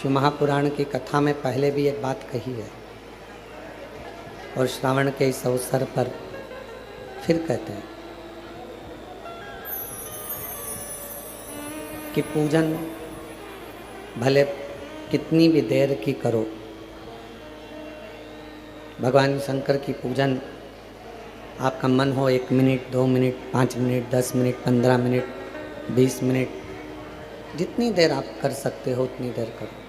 शिव महापुराण की कथा में पहले भी एक बात कही है और श्रावण के इस अवसर पर फिर कहते हैं कि पूजन भले कितनी भी देर की करो, भगवान शंकर की पूजन आपका मन हो 1 minute 2 minute 5 minute 10 minute 15 minute 20 minute, जितनी देर आप कर सकते हो उतनी देर करो।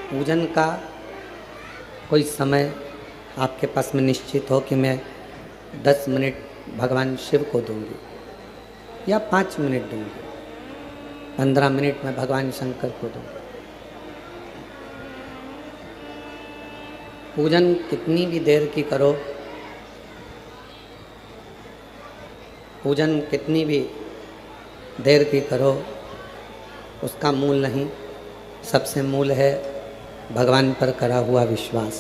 पूजन का कोई समय आपके पास में निश्चित हो कि मैं 10 मिनट भगवान शिव को दूंगी या 5 मिनट दूंगी, 15 मिनट में भगवान शंकर को दूंगी। पूजन कितनी भी देर की करो, पूजन कितनी भी देर की करो, उसका मूल नहीं, सबसे मूल है भगवान पर करा हुआ विश्वास,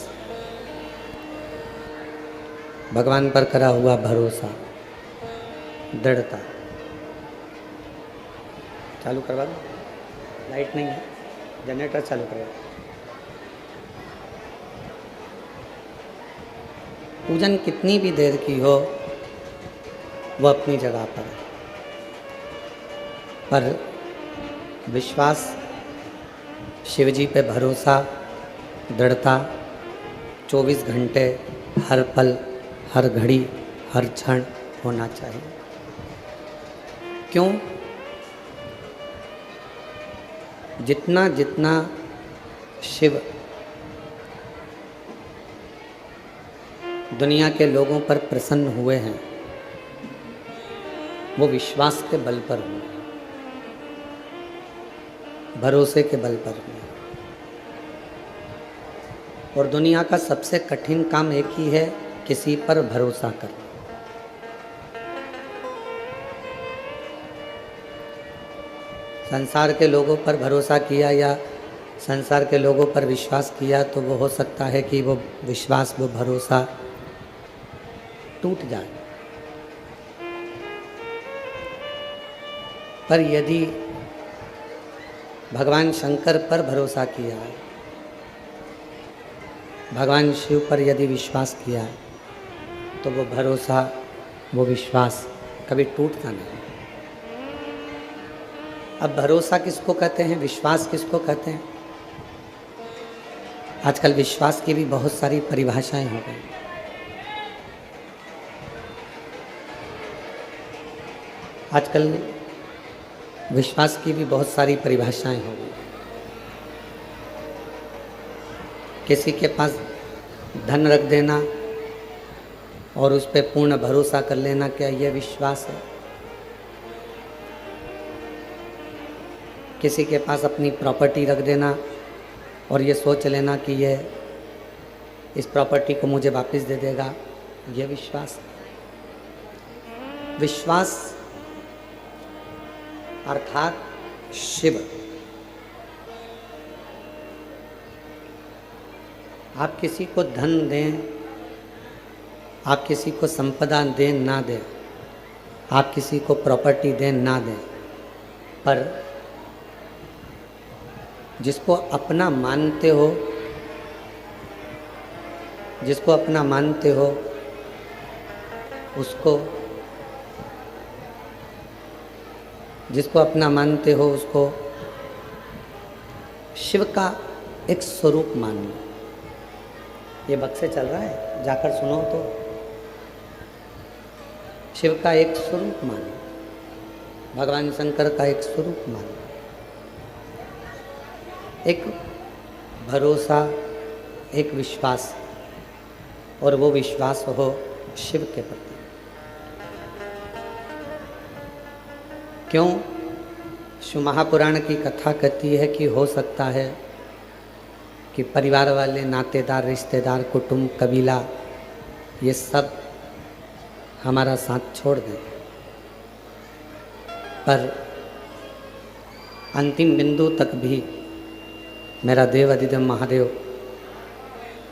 भगवान पर करा हुआ भरोसा, दृढ़ता। चालू करवा दो, लाइट नहीं है, जनरेटर चालू करवा। पूजन कितनी भी देर की हो वह अपनी जगह पर विश्वास, शिवजी पे भरोसा, दृढ़ता 24 घंटे हर पल हर घड़ी हर क्षण होना चाहिए। क्यों? जितना जितना शिव दुनिया के लोगों पर प्रसन्न हुए हैं वो विश्वास के बल पर हुए, भरोसे के बल पर हुए। और दुनिया का सबसे कठिन काम एक ही है, किसी पर भरोसा करना। संसार के लोगों पर भरोसा किया या संसार के लोगों पर विश्वास किया तो वो हो सकता है कि वो विश्वास, वो भरोसा टूट जाए। पर यदि भगवान शंकर पर भरोसा किया है, भगवान शिव पर यदि विश्वास किया है, तो वो भरोसा, वो विश्वास कभी टूटता नहीं। अब भरोसा किसको कहते हैं, विश्वास किसको कहते हैं? आजकल विश्वास की भी बहुत सारी परिभाषाएं हो गई। आजकल विश्वास की भी बहुत सारी परिभाषाएं हो गई। किसी के पास धन रख देना और उस पर पूर्ण भरोसा कर लेना, क्या यह विश्वास है? किसी के पास अपनी प्रॉपर्टी रख देना और ये सोच लेना कि ये इस प्रॉपर्टी को मुझे वापस दे देगा, यह विश्वास है? विश्वास अर्थात शिव। आप किसी को धन दें, आप किसी को संपदा दें ना दें, आप किसी को प्रॉपर्टी दें ना दें, पर जिसको अपना मानते हो, जिसको अपना मानते हो उसको, जिसको अपना मानते हो उसको शिव का एक स्वरूप मानो। ये बक्से चल रहा है, जाकर सुनो तो। शिव का एक स्वरूप मानो, भगवान शंकर का एक स्वरूप मानो, एक भरोसा, एक विश्वास, और वो विश्वास हो शिव के प्रति। क्यों? शिव महापुराण की कथा कहती है कि हो सकता है कि परिवार वाले, नातेदार, रिश्तेदार, कुटुंब, कबीला, ये सब हमारा साथ छोड़ दें, पर अंतिम बिंदु तक भी मेरा देव अधिदेव महादेव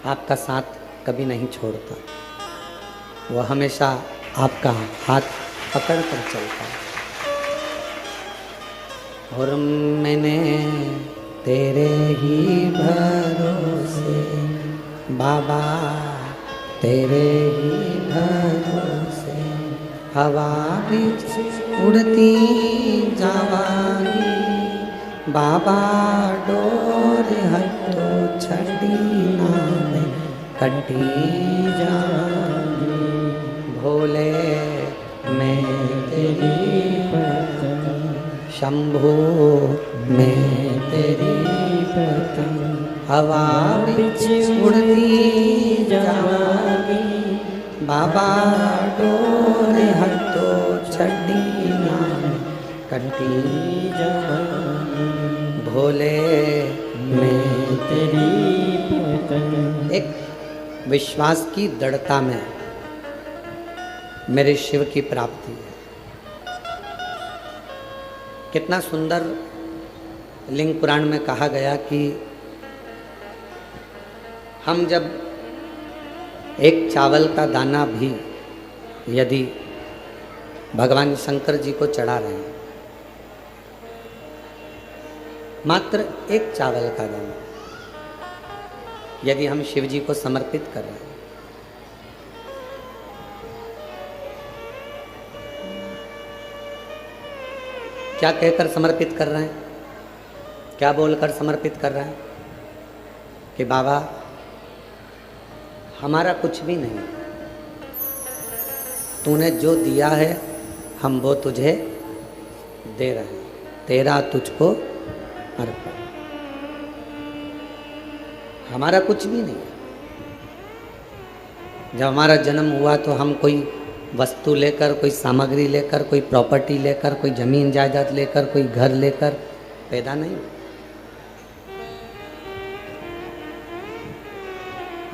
आपका साथ कभी नहीं छोड़ता। वह हमेशा आपका हाथ पकड़ कर चलता है। और मैंने तेरे ही भरोसे बाबा, तेरे ही भरोसे हवा बीच उड़ती जावांगी बाबा, डोर हटो छड़ी नाम कटी जावांगी। भोले मैं तेरी पतंग, शंभो मैं तेरी पतंग, हवा बीच उड़ती जावांगी बाबा, डोर हटो छड़ी नाम कटी जावांगी। भोले मैं तेरी पतंग। एक विश्वास की दृढ़ता में मेरे शिव की प्राप्ति है। कितना सुंदर लिंग पुराण में कहा गया कि हम जब एक चावल का दाना भी यदि भगवान शंकर जी को चढ़ा रहे हैं, मात्र एक चावल का दाना यदि हम शिव जी को समर्पित कर रहे हैं, क्या कहकर समर्पित कर रहे हैं, क्या बोलकर समर्पित कर रहे हैं कि बाबा हमारा कुछ भी नहीं, तूने जो दिया है हम वो तुझे दे रहे हैं, तेरा तुझको अर्पण। हमारा कुछ भी नहीं। जब हमारा जन्म हुआ तो हम कोई वस्तु लेकर, कोई सामग्री लेकर, कोई प्रॉपर्टी लेकर, कोई जमीन जायदाद लेकर, कोई घर लेकर पैदा नहीं।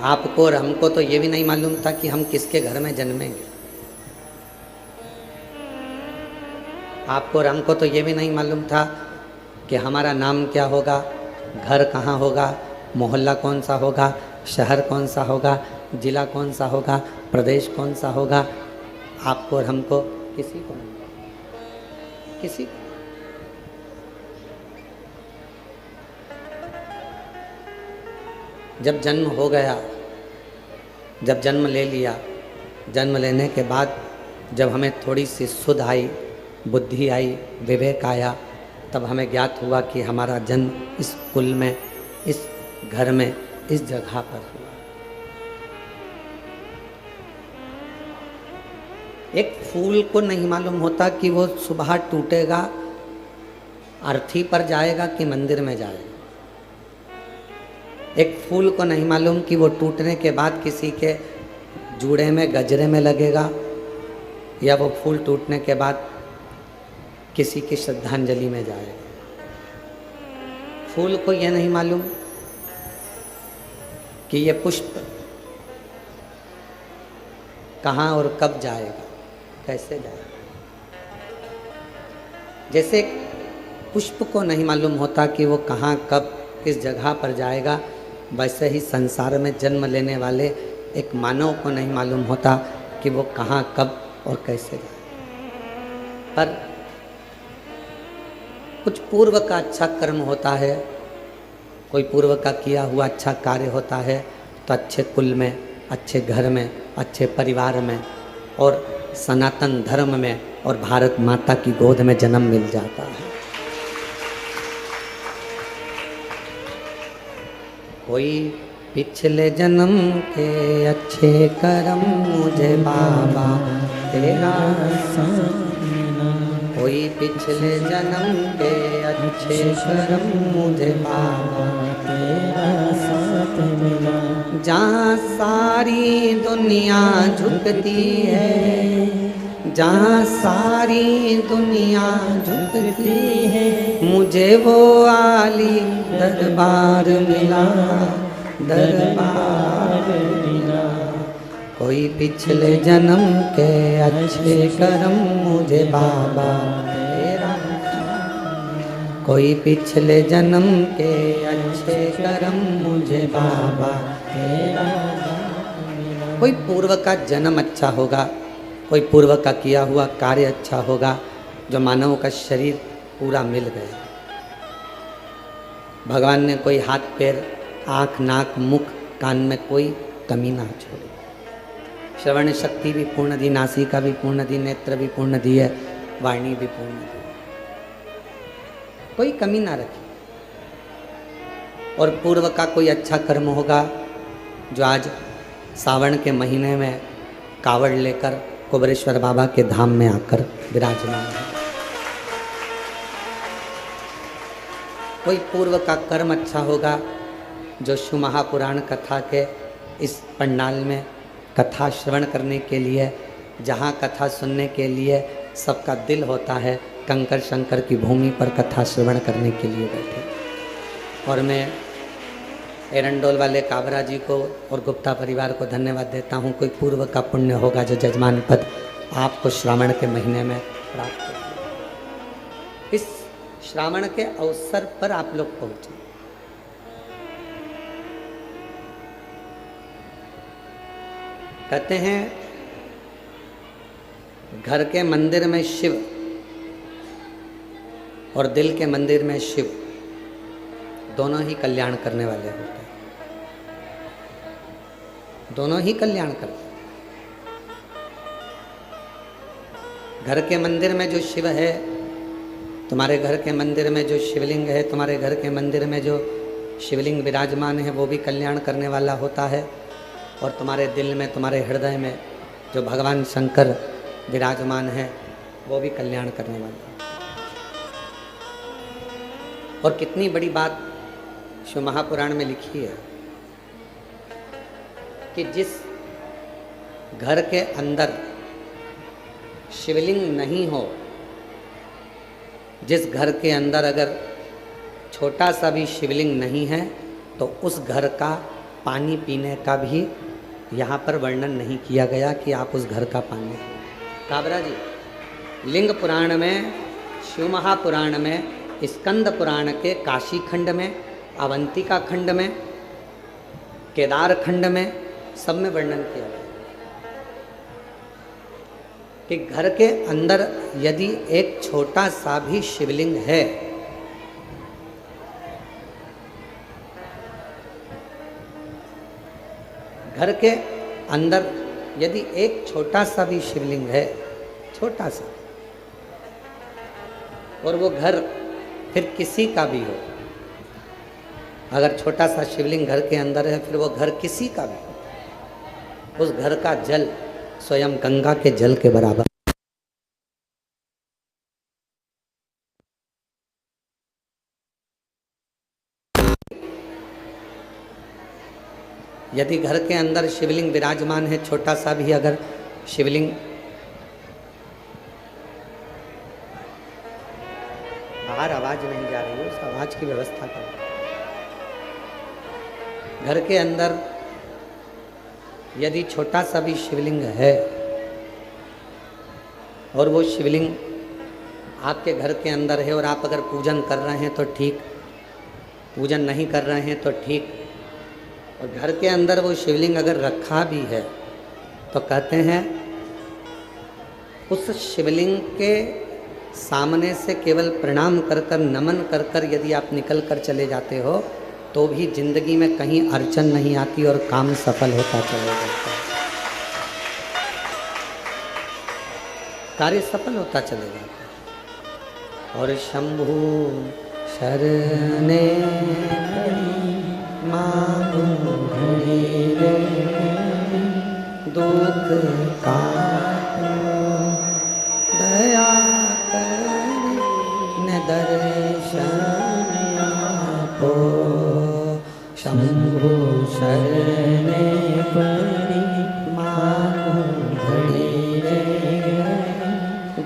आपको और हमको तो ये भी नहीं मालूम था कि हम किसके घर में जन्मेंगे। आपको और हमको तो ये भी नहीं मालूम था कि हमारा नाम क्या होगा, घर कहाँ होगा, मोहल्ला कौन सा होगा, शहर कौन सा होगा, जिला कौन सा होगा, प्रदेश कौन सा होगा। आपको और हमको किसी को नहीं, किसी को। जब जन्म हो गया, जब जन्म ले लिया, जन्म लेने के बाद जब हमें थोड़ी सी सुध आई, बुद्धि आई, विवेक आया, तब हमें ज्ञात हुआ कि हमारा जन्म इस कुल में, इस घर में, इस जगह पर हुआ। एक फूल को नहीं मालूम होता कि वो सुबह टूटेगा, अर्थी पर जाएगा कि मंदिर में जाएगा। एक फूल को नहीं मालूम कि वो टूटने के बाद किसी के जूड़े में, गजरे में लगेगा, या वो फूल टूटने के बाद किसी की श्रद्धांजलि में जाएगा। फूल को यह नहीं मालूम कि ये पुष्प कहाँ और कब जाएगा, कैसे जाएगा। जैसे पुष्प को नहीं मालूम होता कि वो कहाँ कब किस जगह पर जाएगा, वैसे ही संसार में जन्म लेने वाले एक मानव को नहीं मालूम होता कि वो कहाँ कब और कैसे जाए। पर कुछ पूर्व का अच्छा कर्म होता है, कोई पूर्व का किया हुआ अच्छा कार्य होता है, तो अच्छे कुल में, अच्छे घर में, अच्छे परिवार में और सनातन धर्म में और भारत माता की गोद में जन्म मिल जाता है। कोई पिछले जन्म के अच्छे कर्म मुझे बाबा तेरा साथ मिला, कोई पिछले जन्म के अच्छे कर्म मुझे बाबा तेरा साथ मिला। जहाँ सारी दुनिया झुकती है, जहाँ सारी दुनिया झुकती है, मुझे वो आली दरबार मिला, दरबार मिला। कोई पिछले जन्म के अच्छे कर्म मुझे बाबा तेरा, कोई पिछले जन्म के अच्छे कर्म मुझे बाबा तेरा। कोई पूर्व का जन्म अच्छा होगा, कोई पूर्व का किया हुआ कार्य अच्छा होगा, जो मानव का शरीर पूरा मिल गया। भगवान ने कोई हाथ पैर, आँख, नाक, मुख, कान में कोई कमी ना छोड़ी। श्रवण शक्ति भी पूर्ण दी, नासिका भी पूर्ण दी, नेत्र भी पूर्ण दी है, वाणी भी पूर्ण दी, कोई कमी ना रखी। और पूर्व का कोई अच्छा कर्म होगा जो आज सावन के महीने में कावड़ लेकर कुबरेश्वर बाबा के धाम में आकर विराजमान है। कोई पूर्व का कर्म अच्छा होगा जो शिव महापुराण कथा के इस पंडाल में कथा श्रवण करने के लिए, जहाँ कथा सुनने के लिए सबका दिल होता है, कंकर शंकर की भूमि पर कथा श्रवण करने के लिए बैठे। और मैं एरंडोल वाले काबरा जी को और गुप्ता परिवार को धन्यवाद देता हूँ। कोई पूर्व का पुण्य होगा जो जजमान पद आपको श्रावण के महीने में प्राप्त हो। इस श्रावण के अवसर पर आप लोग पहुँचे। कहते हैं घर के मंदिर में शिव और दिल के मंदिर में शिव दोनों ही कल्याण करने वाले होते हैं, दोनों ही कल्याण करते हैं। घर के मंदिर में जो शिव है, तुम्हारे घर के मंदिर में जो शिवलिंग है, तुम्हारे घर के मंदिर में जो शिवलिंग विराजमान है वो भी कल्याण करने वाला होता है। और तुम्हारे दिल में, तुम्हारे हृदय में जो भगवान शंकर विराजमान है वो भी कल्याण करने वाला है। और कितनी बड़ी बात शिव महापुराण में लिखी है कि जिस घर के अंदर शिवलिंग नहीं हो, जिस घर के अंदर अगर छोटा सा भी शिवलिंग नहीं है, तो उस घर का पानी पीने का भी यहाँ पर वर्णन नहीं किया गया कि आप उस घर का पानी। काबरा जी, लिंग पुराण में, शिव महापुराण में, स्कंद पुराण के काशी खंड में, अवंतिका खंड में, केदार खंड में, सब में वर्णन किया गया कि घर के अंदर यदि एक छोटा सा भी शिवलिंग है, घर के अंदर यदि एक छोटा सा भी शिवलिंग है, छोटा सा, और वो घर फिर किसी का भी हो, अगर छोटा सा शिवलिंग घर के अंदर है, फिर वो घर किसी का भी हो, उस घर का जल स्वयं गंगा के जल के बराबर। यदि घर के अंदर शिवलिंग विराजमान है, छोटा सा भी अगर शिवलिंग, बाहर आवाज नहीं जा रही है, उस आवाज की व्यवस्था करो। घर के अंदर यदि छोटा सा भी शिवलिंग है और वो शिवलिंग आपके घर के अंदर है और आप अगर पूजन कर रहे हैं तो ठीक, पूजन नहीं कर रहे हैं तो ठीक, और घर के अंदर वो शिवलिंग अगर रखा भी है तो कहते हैं उस शिवलिंग के सामने से केवल प्रणाम कर कर, नमन कर कर यदि आप निकल कर चले जाते हो तो भी जिंदगी में कहीं अड़चन नहीं आती और काम सफल होता चला जाता है, कार्य सफल होता चले जाता है। और शंभु शरणे मांगू रे, दुख का दया कर दर्शन आपो, शंभु शरणे पड़ी मांगू घड़ी रे,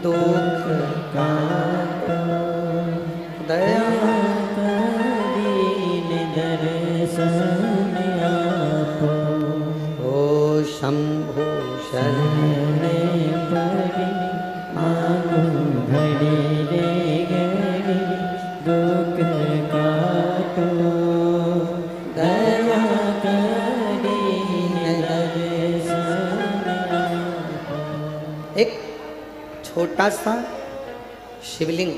दुख का दया शंभु शरणे पड़ी मांगू घड़ी रे घड़ी, दुख काटो दया करी दर्शन आपो। एक छोटा सा शिवलिंग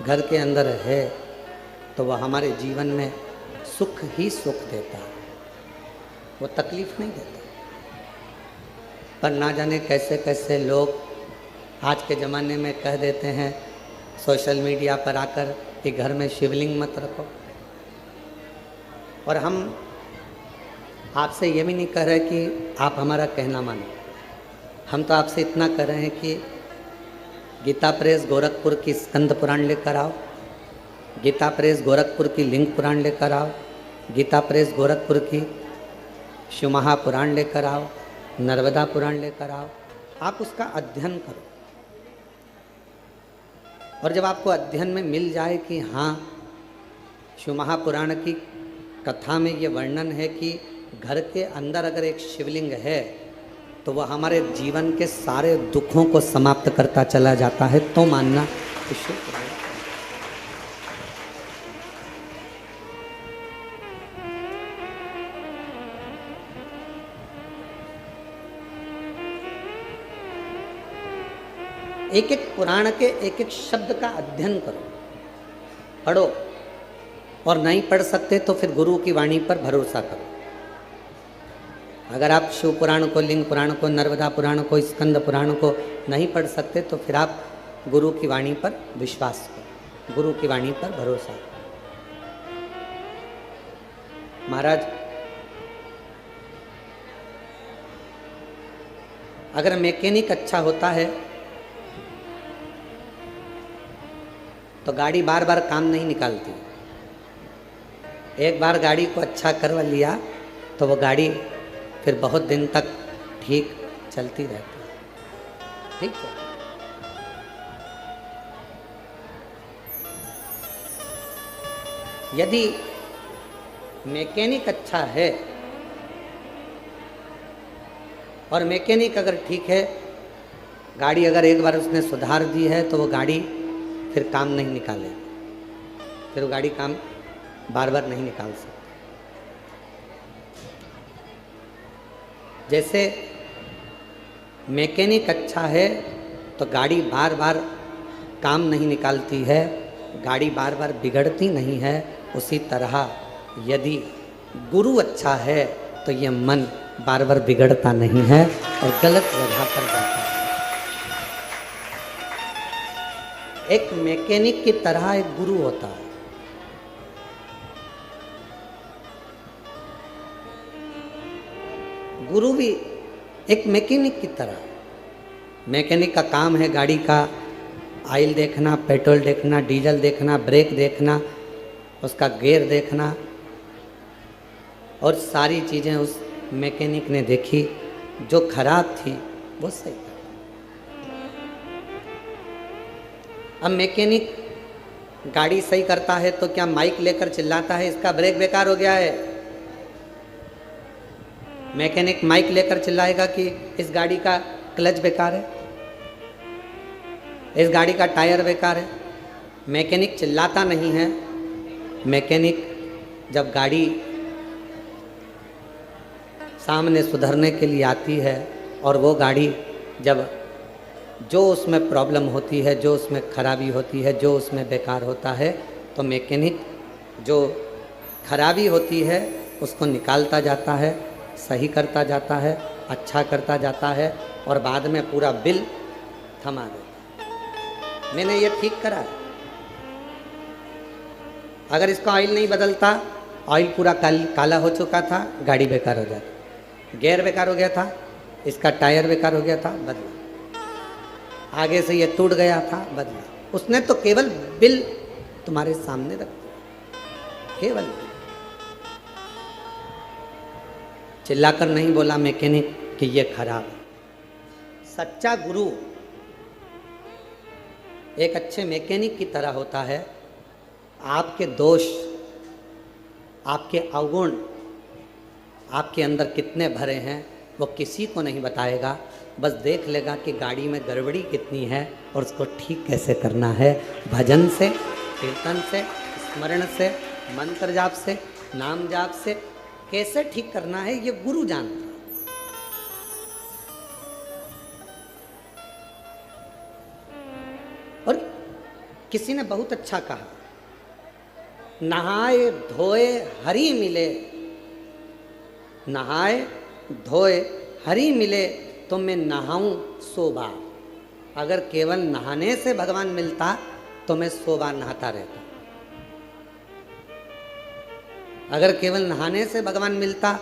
घर के अंदर है तो वह हमारे जीवन में सुख ही सुख देता है, वो तकलीफ नहीं देता। पर ना जाने कैसे कैसे लोग आज के ज़माने में कह देते हैं सोशल मीडिया पर आकर कि घर में शिवलिंग मत रखो। और हम आपसे ये भी नहीं कह रहे कि आप हमारा कहना मानो, हम तो आपसे इतना कह रहे हैं कि गीता प्रेस गोरखपुर की स्कंद पुराण लेकर आओ, गीता प्रेस गोरखपुर की लिंग पुराण लेकर आओ, गीता प्रेस गोरखपुर की शिव महापुराण लेकर आओ, नर्मदा पुराण लेकर आओ, आप उसका अध्ययन करो। और जब आपको अध्ययन में मिल जाए कि हाँ शिव महापुराण की कथा में ये वर्णन है कि घर के अंदर अगर एक शिवलिंग है तो वह हमारे जीवन के सारे दुखों को समाप्त करता चला जाता है, तो मानना कि शुभ है। एक एक पुराण के एक एक शब्द का अध्ययन करो, पढ़ो, और नहीं पढ़ सकते तो फिर गुरु की वाणी पर भरोसा करो। अगर आप शिव पुराण को, लिंग पुराण को, नर्मदा पुराण को, स्कंद पुराण को नहीं पढ़ सकते तो फिर आप गुरु की वाणी पर विश्वास करो, गुरु की वाणी पर भरोसा करो। महाराज, अगर मैकेनिक अच्छा होता है तो गाड़ी बार बार काम नहीं निकालती। एक बार गाड़ी को अच्छा करवा लिया तो वो गाड़ी फिर बहुत दिन तक ठीक चलती रहती है। ठीक है, यदि मैकेनिक अच्छा है और मैकेनिक अगर ठीक है, गाड़ी अगर एक बार उसने सुधार दी है तो वो गाड़ी फिर काम नहीं निकाले, फिर वो गाड़ी काम बार बार नहीं निकाल सकती। जैसे मैकेनिक अच्छा है तो गाड़ी बार बार काम नहीं निकालती है, गाड़ी बार बार बिगड़ती नहीं है, उसी तरह यदि गुरु अच्छा है तो ये मन बार बार बिगड़ता नहीं है और गलत जगह पर जाता है। एक मैकेनिक की तरह एक गुरु होता है। गुरु भी एक मैकेनिक की तरह। मैकेनिक का काम है गाड़ी का ऑयल देखना, पेट्रोल देखना, डीजल देखना, ब्रेक देखना, उसका गियर देखना, और सारी चीज़ें उस मैकेनिक ने देखी, जो खराब थी वो सही कर। अब मैकेनिक गाड़ी सही करता है तो क्या माइक लेकर चिल्लाता है इसका ब्रेक बेकार हो गया है? मैकेनिक माइक लेकर चिल्लाएगा कि इस गाड़ी का क्लच बेकार है, इस गाड़ी का टायर बेकार है? मैकेनिक चिल्लाता नहीं है। मैकेनिक जब गाड़ी सामने सुधरने के लिए आती है और वो गाड़ी जब जो उसमें प्रॉब्लम होती है, जो उसमें खराबी होती है, जो उसमें बेकार होता है, तो मैकेनिक जो खराबी होती है उसको निकालता जाता है, सही करता जाता है, अच्छा करता जाता है, और बाद में पूरा बिल थमा देता है, मैंने ये ठीक करा। अगर इसका ऑयल नहीं बदलता, ऑयल पूरा काला हो चुका था, गाड़ी बेकार हो जाती, गियर बेकार हो गया था, इसका टायर बेकार हो गया था, बदला, आगे से ये टूट गया था, बदला। उसने तो केवल बिल तुम्हारे सामने रख दिया, केवल चिल्लाकर नहीं बोला मैकेनिक कि ये खराब है। सच्चा गुरु एक अच्छे मैकेनिक की तरह होता है। आपके दोष, आपके अवगुण आपके अंदर कितने भरे हैं वो किसी को नहीं बताएगा, बस देख लेगा कि गाड़ी में गड़बड़ी कितनी है और उसको ठीक कैसे करना है। भजन से, कीर्तन से, स्मरण से, मंत्र जाप से, नाम जाप से कैसे ठीक करना है ये गुरु जानता है। और किसी ने बहुत अच्छा कहा, नहाए धोए हरि मिले, नहाए धोए हरि मिले तो मैं नहाऊं 100 बार। अगर केवल नहाने से भगवान मिलता तो मैं 100 बार नहाता रहता। अगर केवल नहाने से भगवान मिलता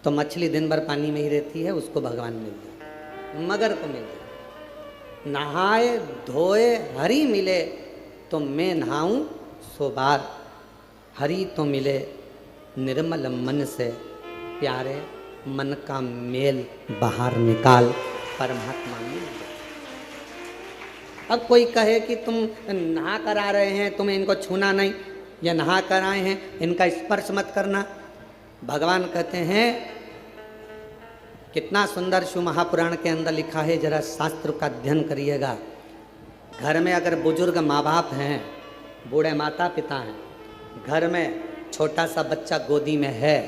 तो मछली दिन भर पानी में ही रहती है, उसको भगवान मिल जाए, मगर को मिल जाए। नहाए धोए हरि मिले तो मैं नहाऊं 100 बार। हरि तो मिले निर्मल मन से, प्यारे मन का मेल बाहर निकाल, परमात्मा मिल जाए। अब कोई कहे कि तुम नहा कर आ रहे हैं, तुम्हें इनको छूना नहीं, या नहा कर आए हैं इनका स्पर्श मत करना। भगवान कहते हैं, कितना सुंदर शिव महापुराण के अंदर लिखा है, जरा शास्त्र का अध्ययन करिएगा। घर में अगर बुजुर्ग माँ बाप हैं, बूढ़े माता पिता हैं, घर में छोटा सा बच्चा गोदी में है,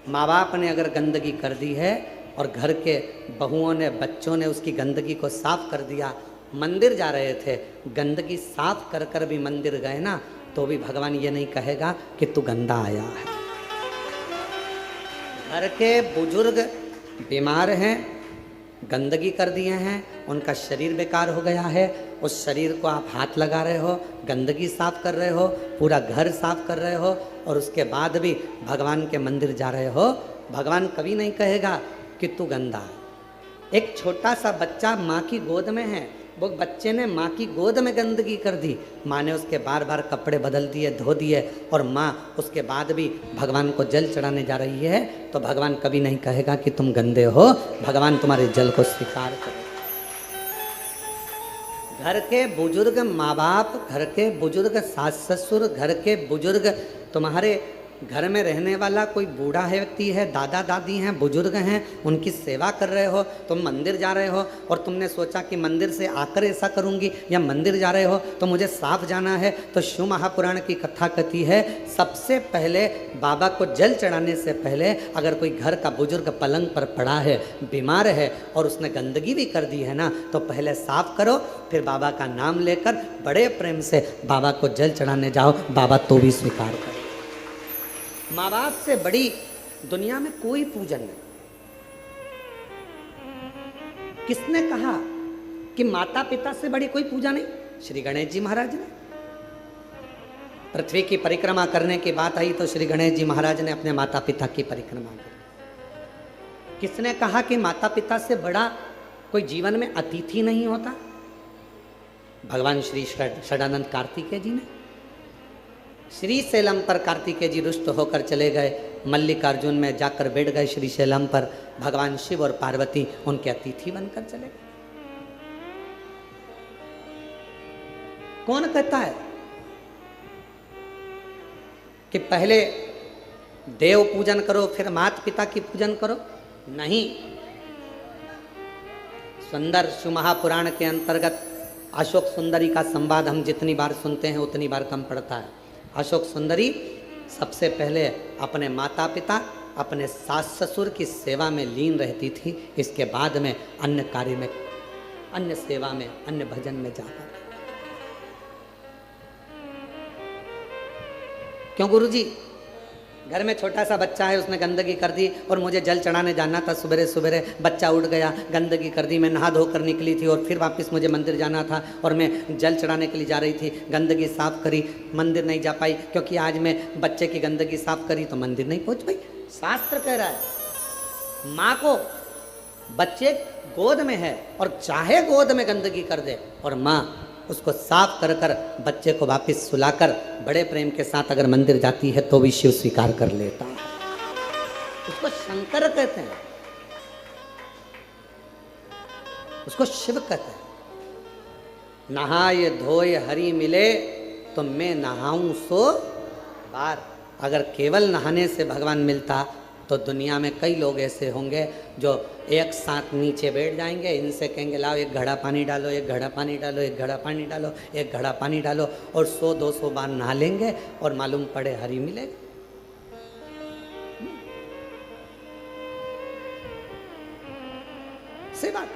माँ बाप ने अगर गंदगी कर दी है और घर के बहुओं ने बच्चों ने उसकी गंदगी को साफ कर दिया, मंदिर जा रहे थे, गंदगी साफ कर कर भी मंदिर गए ना, तो भी भगवान ये नहीं कहेगा कि तू गंदा आया है। घर के बुजुर्ग बीमार हैं, गंदगी कर दिए हैं, उनका शरीर बेकार हो गया है, उस शरीर को आप हाथ लगा रहे हो, गंदगी साफ कर रहे हो, पूरा घर साफ कर रहे हो, और उसके बाद भी भगवान के मंदिर जा रहे हो, भगवान कभी नहीं कहेगा कि तू गंदा है। एक छोटा सा बच्चा माँ की गोद में है, वो बच्चे ने माँ की गोद में गंदगी कर दी, माँ ने उसके बार बार कपड़े बदल दिए, धो दिए, और माँ उसके बाद भी भगवान को जल चढ़ाने जा रही है, तो भगवान कभी नहीं कहेगा कि तुम गंदे हो, भगवान तुम्हारे जल को स्वीकार करेगा। घर के बुजुर्ग माँ बाप, घर के बुजुर्ग सास ससुर, घर के बुजुर्ग तुम्हारे घर में रहने वाला कोई बूढ़ा है व्यक्ति है, दादा दादी हैं, बुजुर्ग हैं, उनकी सेवा कर रहे हो। तुम मंदिर जा रहे हो और तुमने सोचा कि मंदिर से आकर ऐसा करूंगी, या मंदिर जा रहे हो तो मुझे साफ जाना है, तो शिव महापुराण की कथा कहती है, सबसे पहले बाबा को जल चढ़ाने से पहले अगर कोई घर का बुजुर्ग पलंग पर पड़ा है, बीमार है, और उसने गंदगी भी कर दी है ना, तो पहले साफ करो, फिर बाबा का नाम लेकर बड़े प्रेम से बाबा को जल चढ़ाने जाओ, बाबा तो भी स्वीकार करो। माँ बाप से बड़ी दुनिया में कोई पूजन नहीं। किसने कहा कि माता पिता से बड़ी कोई पूजा नहीं? श्री गणेश जी महाराज ने। पृथ्वी की परिक्रमा करने की बात आई तो श्री गणेश जी महाराज ने अपने माता पिता की परिक्रमा की। किसने कहा कि माता पिता से बड़ा कोई जीवन में अतिथि नहीं होता? भगवान श्री षडानंद कार्तिकेय जी ने। श्री शैलम पर कार्तिकेय जी रुष्ट होकर चले गए, मल्लिकार्जुन में जाकर बैठ गए श्री शैलम पर, भगवान शिव और पार्वती उनके अतिथि बनकर चले गए। कौन कहता है कि पहले देव पूजन करो फिर माता पिता की पूजन करो? नहीं। सुंदर शिव महापुराण के अंतर्गत अशोक सुंदरी का संवाद हम जितनी बार सुनते हैं उतनी बार कम पड़ता है। अशोक सुंदरी सबसे पहले अपने माता पिता, अपने सास ससुर की सेवा में लीन रहती थी, इसके बाद में अन्य कार्य में, अन्य सेवा में, अन्य भजन में जाता था। क्यों गुरुजी? घर में छोटा सा बच्चा है, उसने गंदगी कर दी और मुझे जल चढ़ाने जाना था, सुबह सुबह बच्चा उठ गया, गंदगी कर दी, मैं नहा धोकर निकली थी और फिर वापस मुझे मंदिर जाना था और मैं जल चढ़ाने के लिए जा रही थी, गंदगी साफ करी, मंदिर नहीं जा पाई क्योंकि आज मैं बच्चे की गंदगी साफ करी तो मंदिर नहीं पहुंच पाई। शास्त्र कह रहा है माँ को बच्चे गोद में है और चाहे गोद में गंदगी कर दे और माँ उसको साफ कर कर बच्चे को वापस सुलाकर बड़े प्रेम के साथ अगर मंदिर जाती है तो भी शिव स्वीकार कर लेता है। उसको शंकर कहते हैं, उसको शिव कहते हैं। नहाए धोए हरि मिले तो मैं नहाऊं 100 बार। अगर केवल नहाने से भगवान मिलता तो दुनिया में कई लोग ऐसे होंगे जो एक साथ नीचे बैठ जाएंगे, इनसे कहेंगे लाओ एक घड़ा पानी डालो, एक घड़ा पानी डालो, एक घड़ा पानी डालो, एक घड़ा पानी डालो, और 100-200 बार नहा लेंगे और मालूम पड़े हरि मिलेगा। से बात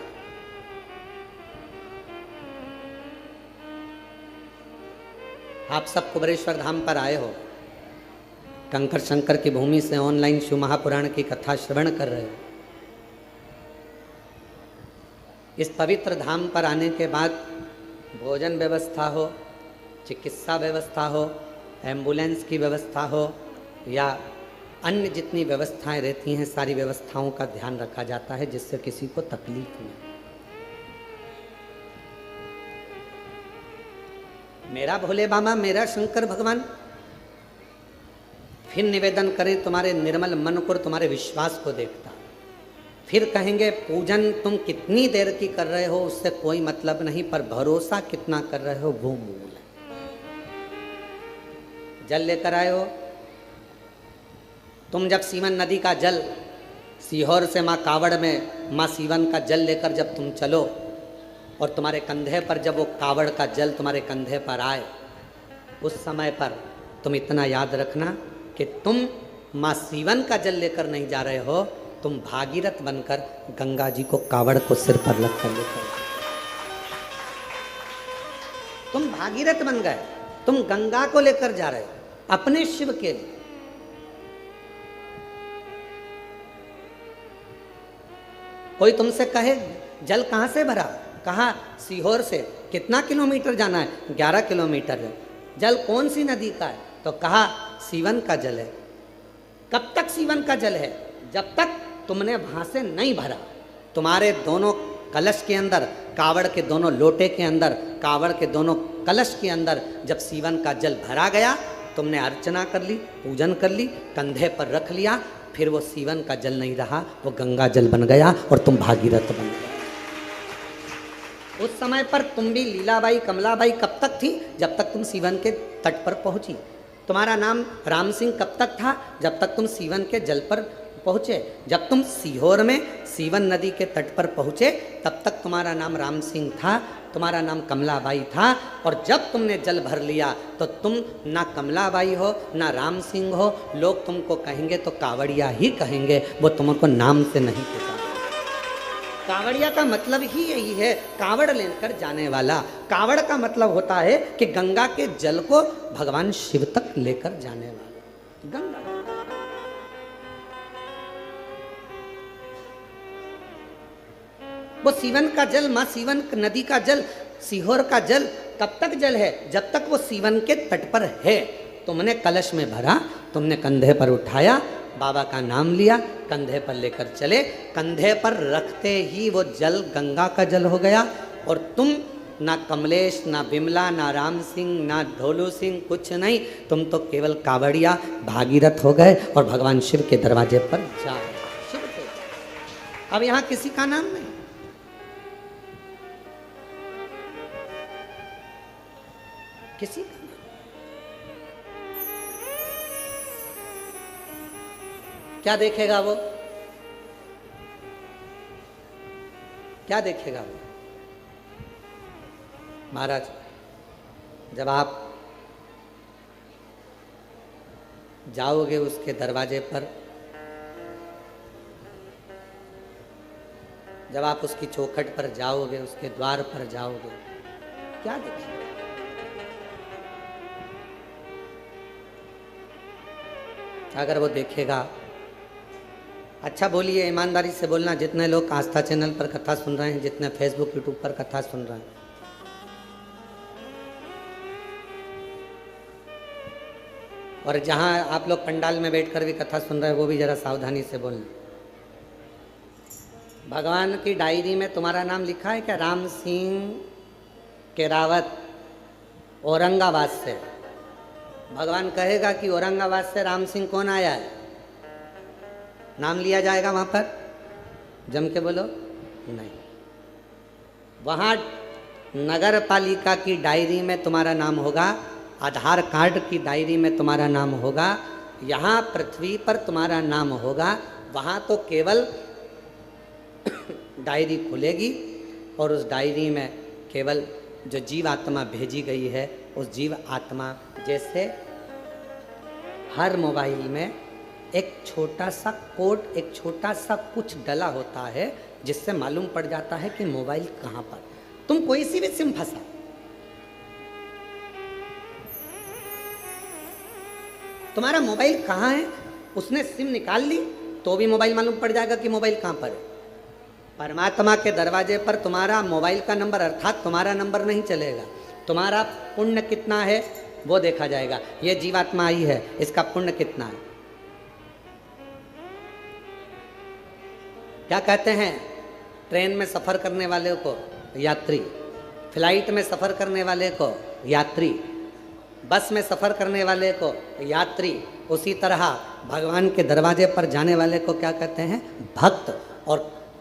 आप सब कुबेरेश्वर धाम पर आए हो, कंकर शंकर की भूमि से ऑनलाइन शिव महापुराण की कथा श्रवण कर रहे हो। इस पवित्र धाम पर आने के बाद भोजन व्यवस्था हो, चिकित्सा व्यवस्था हो, एम्बुलेंस की व्यवस्था हो या अन्य जितनी व्यवस्थाएं रहती हैं, सारी व्यवस्थाओं का ध्यान रखा जाता है जिससे किसी को तकलीफ नहीं। मेरा भोले बाबा, मेरा शंकर भगवान फिर निवेदन करें तुम्हारे निर्मल मन को, तुम्हारे विश्वास को देखता। फिर कहेंगे पूजन तुम कितनी देर की कर रहे हो उससे कोई मतलब नहीं, पर भरोसा कितना कर रहे हो वो मूल है। जल लेकर आए हो तुम, जब सीवन नदी का जल सीहोर से माँ कावड़ में माँ सीवन का जल लेकर जब तुम चलो और तुम्हारे कंधे पर जब वो कावड़ का जल तुम्हारे कंधे पर आए, उस समय पर तुम इतना याद रखना कि तुम माँ सीवन का जल लेकर नहीं जा रहे हो, तुम भागीरथ बनकर गंगा जी को कावड़ को सिर पर रख कर लेकर, तुम भागीरथ बन गए, तुम गंगा को लेकर जा रहे हो अपने शिव के लिए। कोई तुमसे कहे जल कहां से भरा, कहा सीहोर से, कितना किलोमीटर जाना है, 11 किलोमीटर है। जल कौन सी नदी का है, तो कहा सीवन का जल है। कब तक सीवन का जल है, जब तक तुमने वहां से नहीं भरा। तुम्हारे दोनों कलश के अंदर, कावड़ के दोनों लोटे के अंदर, कावड़ के दोनों कलश के अंदर जब सीवन का जल भरा गया, तुमने अर्चना कर ली, पूजन कर ली, कंधे पर रख लिया, फिर वो सीवन का जल नहीं रहा, वो गंगा जल बन गया और तुम भागीरथ बन गए। उस समय पर तुम भी लीलाबाई कमलाबाई कब तक थी, जब तक तुम सीवन के तट पर पहुंची। तुम्हारा नाम राम सिंह कब तक था, जब तक तुम सीवन के जल पर पहुँचे। जब तुम सीहोर में सीवन नदी के तट पर पहुँचे तब तक तुम्हारा नाम राम सिंह था, तुम्हारा नाम कमलाबाई था। और जब तुमने जल भर लिया तो तुम ना कमलाबाई हो ना राम सिंह हो, लोग तुमको कहेंगे तो कावड़िया ही कहेंगे, वो तुमको नाम से नहीं पूछा। कावड़िया का मतलब ही यही है, कावड़ लेकर जाने वाला। कावड़ का मतलब होता है कि गंगा के जल को भगवान शिव तक लेकर जाने वाला। गंगा वो सीवन का जल, माँ सीवन नदी का जल, सीहोर का जल कब तक जल है, जब तक वो सीवन के तट पर है। तुमने कलश में भरा, तुमने कंधे पर उठाया, बाबा का नाम लिया, कंधे पर लेकर चले, कंधे पर रखते ही वो जल गंगा का जल हो गया। और तुम ना कमलेश, ना बिमला, ना राम सिंह, ना ढोलू सिंह, कुछ नहीं, तुम तो केवल कावड़िया भागीरथ हो गए और भगवान शिव के दरवाजे पर जा रहे। शिव के, अब यहाँ किसी का नाम नहीं, किसी का। क्या देखेगा वो, क्या देखेगा वो? महाराज, जब आप जाओगे उसके दरवाजे पर, जब आप उसकी चौखट पर जाओगे, उसके द्वार पर जाओगे, क्या देखेगा? अगर वो देखेगा, अच्छा बोलिए, ईमानदारी से बोलना, जितने लोग आस्था चैनल पर कथा सुन रहे हैं, जितने फेसबुक यूट्यूब पर कथा सुन रहे हैं, और जहां आप लोग पंडाल में बैठकर भी कथा सुन रहे हैं, वो भी जरा सावधानी से बोलना। भगवान की डायरी में तुम्हारा नाम लिखा है क्या? राम सिंह केरावत, औरंगाबाद से। भगवान कहेगा कि औरंगाबाद से राम सिंह कौन आया है, नाम लिया जाएगा वहां पर? जम के बोलो नहीं। वहां नगर पालिका की डायरी में तुम्हारा नाम होगा, आधार कार्ड की डायरी में तुम्हारा नाम होगा, यहाँ पृथ्वी पर तुम्हारा नाम होगा। वहाँ तो केवल डायरी खुलेगी और उस डायरी में केवल जो जीव आत्मा भेजी गई है, उस जीव आत्मा, जैसे हर मोबाइल में एक छोटा सा कोड, एक छोटा सा कुछ डला होता है जिससे मालूम पड़ जाता है कि मोबाइल कहाँ पर। तुम कोई सी भी सिम फंसा, तुम्हारा मोबाइल कहाँ है, उसने सिम निकाल ली तो भी मोबाइल मालूम पड़ जाएगा कि मोबाइल कहाँ पर है। परमात्मा के दरवाजे पर तुम्हारा मोबाइल का नंबर अर्थात तुम्हारा नंबर नहीं चलेगा, तुम्हारा पुण्य कितना है वो देखा जाएगा। ये जीवात्मा आई है, इसका पुण्य कितना है। क्या कहते हैं, ट्रेन में सफ़र करने वाले को यात्री, फ्लाइट में सफ़र करने वाले को यात्री, बस में सफ़र करने वाले को यात्री, उसी तरह भगवान के दरवाजे पर जाने वाले को क्या कहते हैं, भक्त। और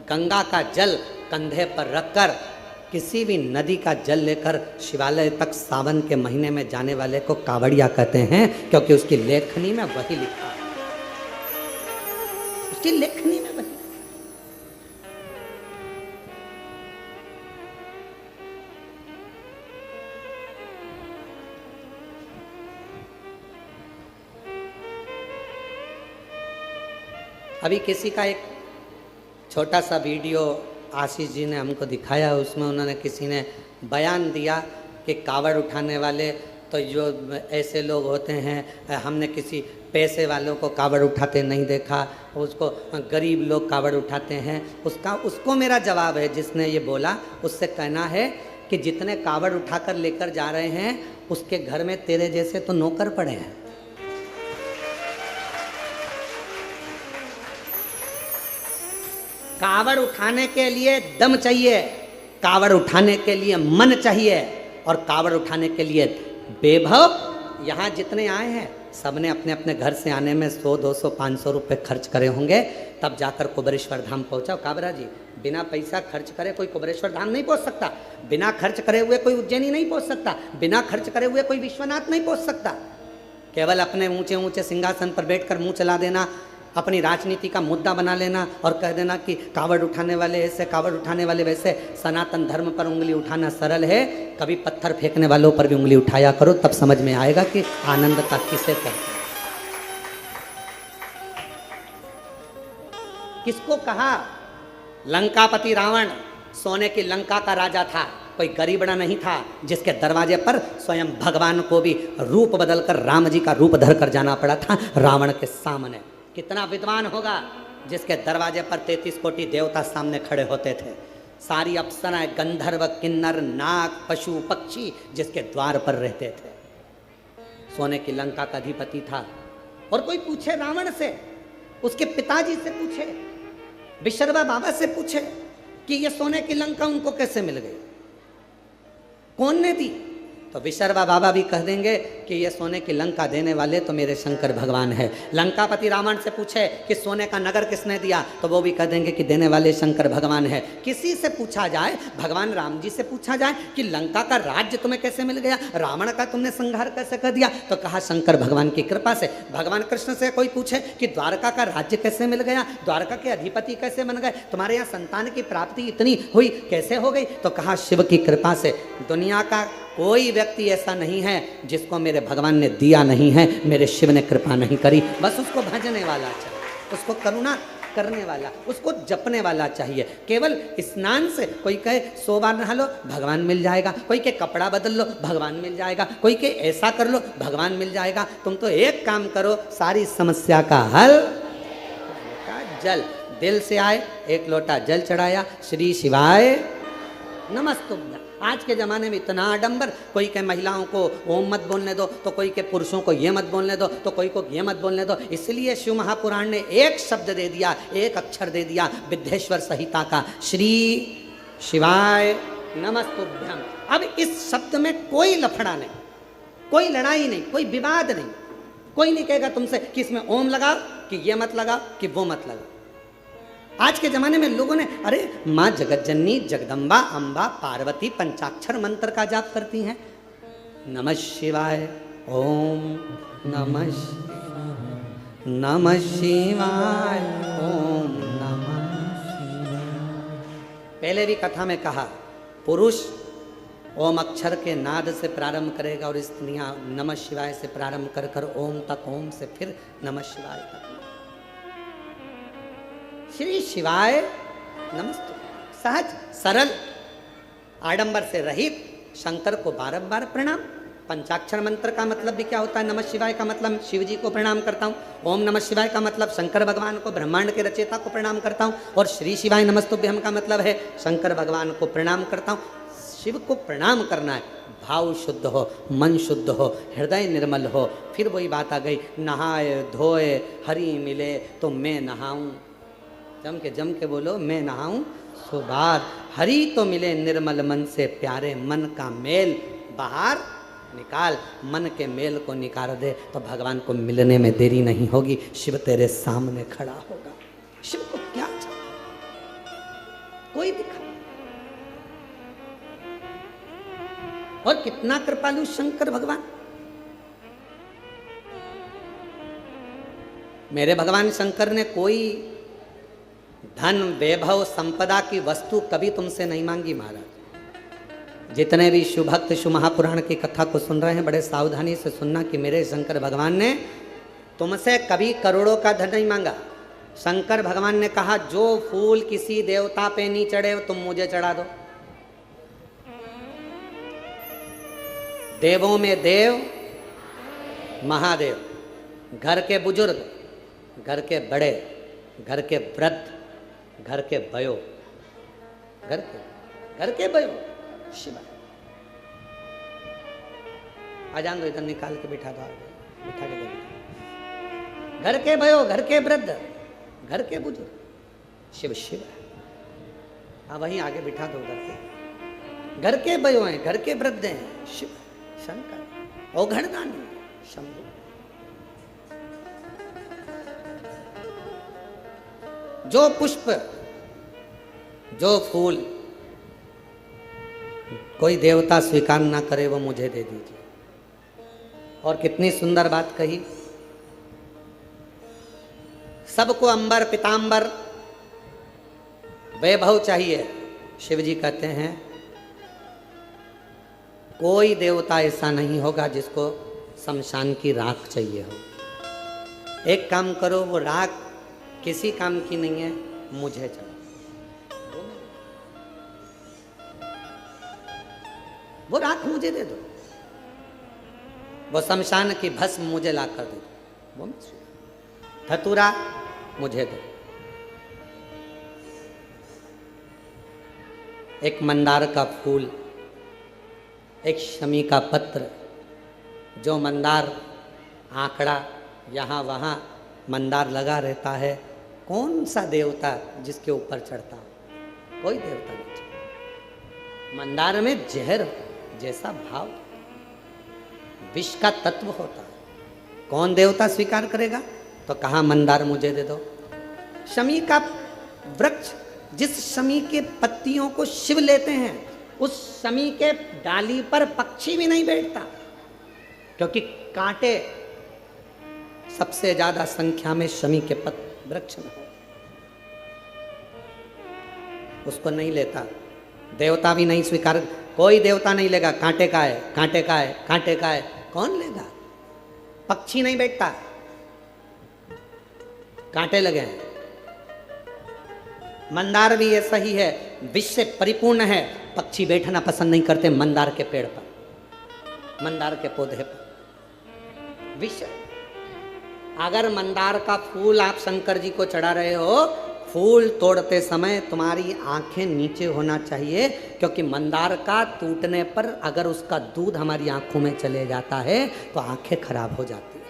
गंगा का जल कंधे पर रखकर किसी भी नदी का जल लेकर शिवालय तक सावन के महीने में जाने वाले को कावड़िया कहते हैं, क्योंकि उसकी लेखनी में वही लिखा है, उसकी लेखनी में वही। अभी किसी का एक छोटा सा वीडियो आशीष जी ने हमको दिखाया, उसमें उन्होंने किसी ने बयान दिया कि कावड़ उठाने वाले तो जो ऐसे लोग होते हैं, हमने किसी पैसे वालों को कावड़ उठाते नहीं देखा, उसको गरीब लोग कावड़ उठाते हैं। उसको मेरा जवाब है, जिसने ये बोला उससे कहना है कि जितने कावड़ उठाकर लेकर जा रहे हैं उसके घर में तेरे जैसे तो नौकर पड़े हैं। कावड़ उठाने के लिए दम चाहिए, कावड़ उठाने के लिए मन चाहिए, और कावड़ उठाने के लिए वैभव। यहाँ जितने आए हैं सबने अपने अपने घर से आने में 100, 200, 500 रुपये खर्च करे होंगे, तब जाकर कुबेरेश्वर धाम पहुँचा। काबरा जी, बिना पैसा खर्च करे कोई कुबेरेश्वर धाम नहीं पहुँच सकता, बिना खर्च करे हुए कोई उज्जैनी नहीं पहुँच सकता, बिना खर्च करे हुए कोई विश्वनाथ नहीं पहुँच सकता। केवल अपने ऊंचे ऊंचे सिंहासन पर बैठकर मुँह चला देना, अपनी राजनीति का मुद्दा बना लेना और कह देना कि कावड़ उठाने वाले ऐसे, कावड़ उठाने वाले वैसे। सनातन धर्म पर उंगली उठाना सरल है, कभी पत्थर फेंकने वालों पर भी उंगली उठाया करो, तब समझ में आएगा कि आनंदता किसे कहते हैं। किसको कहा, लंकापति रावण सोने की लंका का राजा था, कोई गरीबड़ा नहीं था, जिसके दरवाजे पर स्वयं भगवान को भी रूप बदलकर राम जी का रूप धरकर जाना पड़ा था रावण के सामने। कितना विद्वान होगा जिसके दरवाजे पर 33 कोटि देवता सामने खड़े होते थे, सारी अप्सराएं, गंधर्व, किन्नर, नाग, पशु, पक्षी जिसके द्वार पर रहते थे। सोने की लंका का अधिपति था। और कोई पूछे रावण से, उसके पिताजी से पूछे, विशर्वा बाबा से पूछे कि ये सोने की लंका उनको कैसे मिल गई, कौन ने दी, तो विशर्वा बाबा भी कह देंगे कि ये सोने की लंका देने वाले तो मेरे शंकर भगवान है। लंकापति रावण से पूछे कि सोने का नगर किसने दिया, तो वो भी कह देंगे कि देने वाले शंकर भगवान है। किसी से पूछा जाए, भगवान राम जी से पूछा जाए कि लंका का राज्य तुम्हें कैसे मिल गया, रावण का तुमने संहार कैसे कर दिया, तो कहा शंकर भगवान की कृपा से। भगवान कृष्ण से कोई पूछे कि द्वारका का राज्य कैसे मिल गया, द्वारका के अधिपति कैसे बन गए, तुम्हारे यहाँ संतान की प्राप्ति इतनी हुई कैसे हो गई, तो कहा शिव की कृपा से। दुनिया का कोई व्यक्ति ऐसा नहीं है जिसको मेरे भगवान ने दिया नहीं है, मेरे शिव ने कृपा नहीं करी। बस उसको भजने वाला चाहिए, उसको करुणा करने वाला, उसको जपने वाला चाहिए। केवल स्नान से, कोई कहे 100 बार नहा लो भगवान मिल जाएगा, कोई के कपड़ा बदल लो भगवान मिल जाएगा, कोई के ऐसा कर लो भगवान मिल जाएगा। तुम तो एक काम करो, सारी समस्या का हल जल। दिल से आए, एक लोटा जल चढ़ाया, श्री शिवाय नमस्तुभ्यं। आज के ज़माने में इतना आडंबर, कोई के महिलाओं को ओम मत बोलने दो, तो कोई के पुरुषों को ये मत बोलने दो, तो कोई को ये मत बोलने दो। इसलिए शिव महापुराण ने एक शब्द दे दिया, एक अक्षर दे दिया विद्येश्वर संहिता का, श्री शिवाय नमस्तुभ्यं। अब इस शब्द में कोई लफड़ा नहीं, कोई लड़ाई नहीं, कोई विवाद नहीं, कोई नहीं कहेगा तुमसे कि इसमें ओम लगाओ, कि ये मत लगाओ, कि वो मत लगाओ। आज के ज़माने में लोगों ने, अरे माँ जगतजननी जगदम्बा अम्बा पार्वती पंचाक्षर मंत्र का जाप करती हैं, नमः शिवाय, ओम नमः शिवाय, नमः शिवाय, ओम नमः शिवाय। पहले भी कथा में कहा, पुरुष ओम अक्षर के नाद से प्रारंभ करेगा और स्त्रियाँ नमः शिवाय से प्रारंभ कर कर ओम तक, ओम से फिर नमः शिवाय तक। श्री शिवाय नमस्ते। सहज सरल आडंबर से रहित शंकर को बारंबार प्रणाम। पंचाक्षर मंत्र का मतलब भी क्या होता है? नमः शिवाय का मतलब शिव जी को प्रणाम करता हूँ, ओम नमः शिवाय का मतलब शंकर भगवान को, ब्रह्मांड के रचयिता को प्रणाम करता हूँ, और श्री शिवाय नमस्तुभ्यम का मतलब है शंकर भगवान को प्रणाम करता हूँ। शिव को प्रणाम करना है, भाव शुद्ध हो, मन शुद्ध हो, हृदय निर्मल हो। फिर वही बात आ गई, नहाए धोए हरि मिले तो मैं नहाऊं। जम के बोलो, मैं नहाऊं सो बार। हरि तो मिले निर्मल मन से प्यारे, मन का मेल बाहर निकाल। मन के मेल को निकाल दे तो भगवान को मिलने में देरी नहीं होगी, शिव तेरे सामने खड़ा होगा। शिव को क्या चाहिए? कोई दिखा। और कितना कृपालु शंकर भगवान। मेरे भगवान शंकर ने कोई धन वैभव संपदा की वस्तु कभी तुमसे नहीं मांगी महाराज। जितने भी शिव भक्त शिव महापुराण की कथा को सुन रहे हैं, बड़े सावधानी से सुनना कि मेरे शंकर भगवान ने तुमसे कभी करोड़ों का धन नहीं मांगा। शंकर भगवान ने कहा, जो फूल किसी देवता पे नहीं चढ़े तुम मुझे चढ़ा दो। देवों में देव महादेव, घर के बुजुर्ग, घर के बड़े, घर के वृद्ध, घर के भयो, घर के भयो शिवा। आ जान दो, इधर निकाल के बिठा दो, बिठा के दो। घर के भयो, घर के वृद्ध, घर के बुजुर्ग, शिव शिव। हाँ वहीं आगे बिठा दो उधर के। घर के भयो हैं, घर के वृद्ध हैं, शिव शंकर। औघड़दानी शंभु। जो पुष्प, जो फूल कोई देवता स्वीकार ना करे वो मुझे दे दीजिए। और कितनी सुंदर बात कही, सबको अंबर पीतांबर वैभव चाहिए। शिव जी कहते हैं कोई देवता ऐसा नहीं होगा जिसको शमशान की राख चाहिए हो। एक काम करो, वो राख किसी काम की नहीं है, मुझे चढ़ो। वो राख मुझे दे दो, वो शमशान की भस्म मुझे ला कर दे दो, वो धतूरा मुझे दो। एक मंदार का फूल, एक शमी का पत्र, जो मंदार आंकड़ा यहाँ वहाँ मंदार लगा रहता है, कौन सा देवता जिसके ऊपर चढ़ता हो? कोई देवता नहीं चढ़ता। मंदार में जहर जैसा भाव, विष का तत्व होता है। कौन देवता स्वीकार करेगा? तो कहा मंदार मुझे दे दो। शमी का वृक्ष, जिस शमी के पत्तियों को शिव लेते हैं, उस शमी के डाली पर पक्षी भी नहीं बैठता, क्योंकि कांटे सबसे ज्यादा संख्या में शमी के वृक्ष में हो। उसको नहीं लेता, देवता भी नहीं स्वीकार, कोई देवता नहीं लेगा। कांटे का है, कांटे का है, कांटे का है, कौन लेगा? पक्षी नहीं बैठता, कांटे लगे हैं। मंदार भी ऐसा ही है, विष से परिपूर्ण है, पक्षी बैठना पसंद नहीं करते मंदार के पेड़ पर, मंदार के पौधे पर। विष। अगर मंदार का फूल आप शंकर जी को चढ़ा रहे हो, फूल तोड़ते समय तुम्हारी आंखें नीचे होना चाहिए, क्योंकि मंदार का टूटने पर अगर उसका दूध हमारी आंखों में चले जाता है तो आंखें खराब हो जाती है।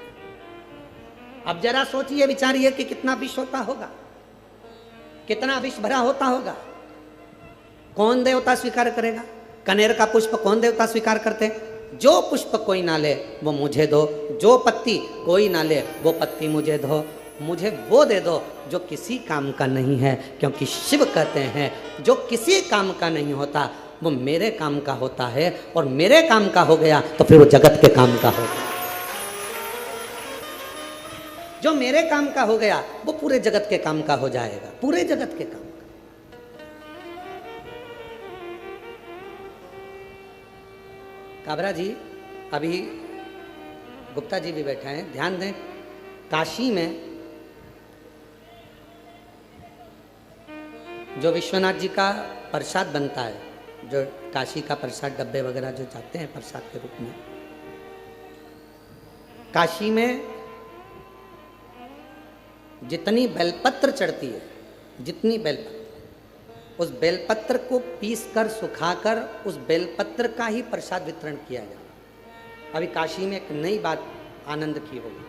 अब जरा सोचिए, विचारिए कि कितना विष होता होगा, कितना विष भरा होता होगा। कौन देवता स्वीकार करेगा? कनेर का पुष्प कौन देवता स्वीकार करते? जो पुष्प कोई ना ले वो मुझे दो, जो पत्ती कोई ना ले वो पत्ती मुझे दो, मुझे वो दे दो जो किसी काम का नहीं है, क्योंकि शिव कहते हैं जो किसी काम का नहीं होता वो मेरे काम का होता है, और मेरे काम का हो गया तो फिर वो जगत के काम का होगा। जो मेरे काम का हो गया वो पूरे जगत के काम का हो जाएगा, पूरे जगत के काम का। काबरा जी, अभी गुप्ता जी भी बैठे हैं, ध्यान दें, काशी में जो विश्वनाथ जी का प्रसाद बनता है, जो काशी का प्रसाद डब्बे वगैरह जो जाते हैं प्रसाद के रूप में, काशी में जितनी बेलपत्र चढ़ती है, जितनी बेलपत्र, उस बेलपत्र को पीस कर सुखाकर उस बेलपत्र का ही प्रसाद वितरण किया जाए। अभी काशी में एक नई बात आनंद की होगी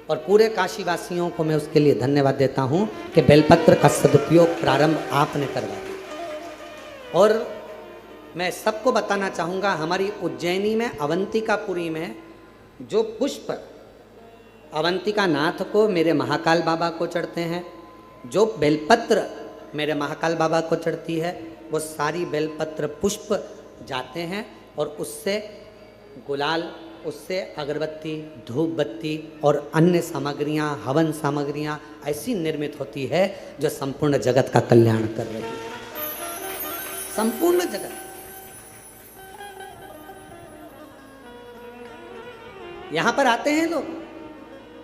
और पूरे काशी वासियों को मैं उसके लिए धन्यवाद देता हूँ कि बेलपत्र का सदुपयोग प्रारंभ आपने करवा दिया। और मैं सबको बताना चाहूँगा, हमारी उज्जैनी में अवंतिकापुरी में जो पुष्प अवंतिका नाथ को, मेरे महाकाल बाबा को चढ़ते हैं, जो बेलपत्र मेरे महाकाल बाबा को चढ़ती है, वो सारी बेलपत्र पुष्प जाते हैं और उससे गुलाल, उससे अगरबत्ती, धूप बत्ती और अन्य सामग्रियाँ, हवन सामग्रियाँ ऐसी निर्मित होती है जो संपूर्ण जगत का कल्याण कर रही है। संपूर्ण जगत। यहाँ पर आते हैं लोग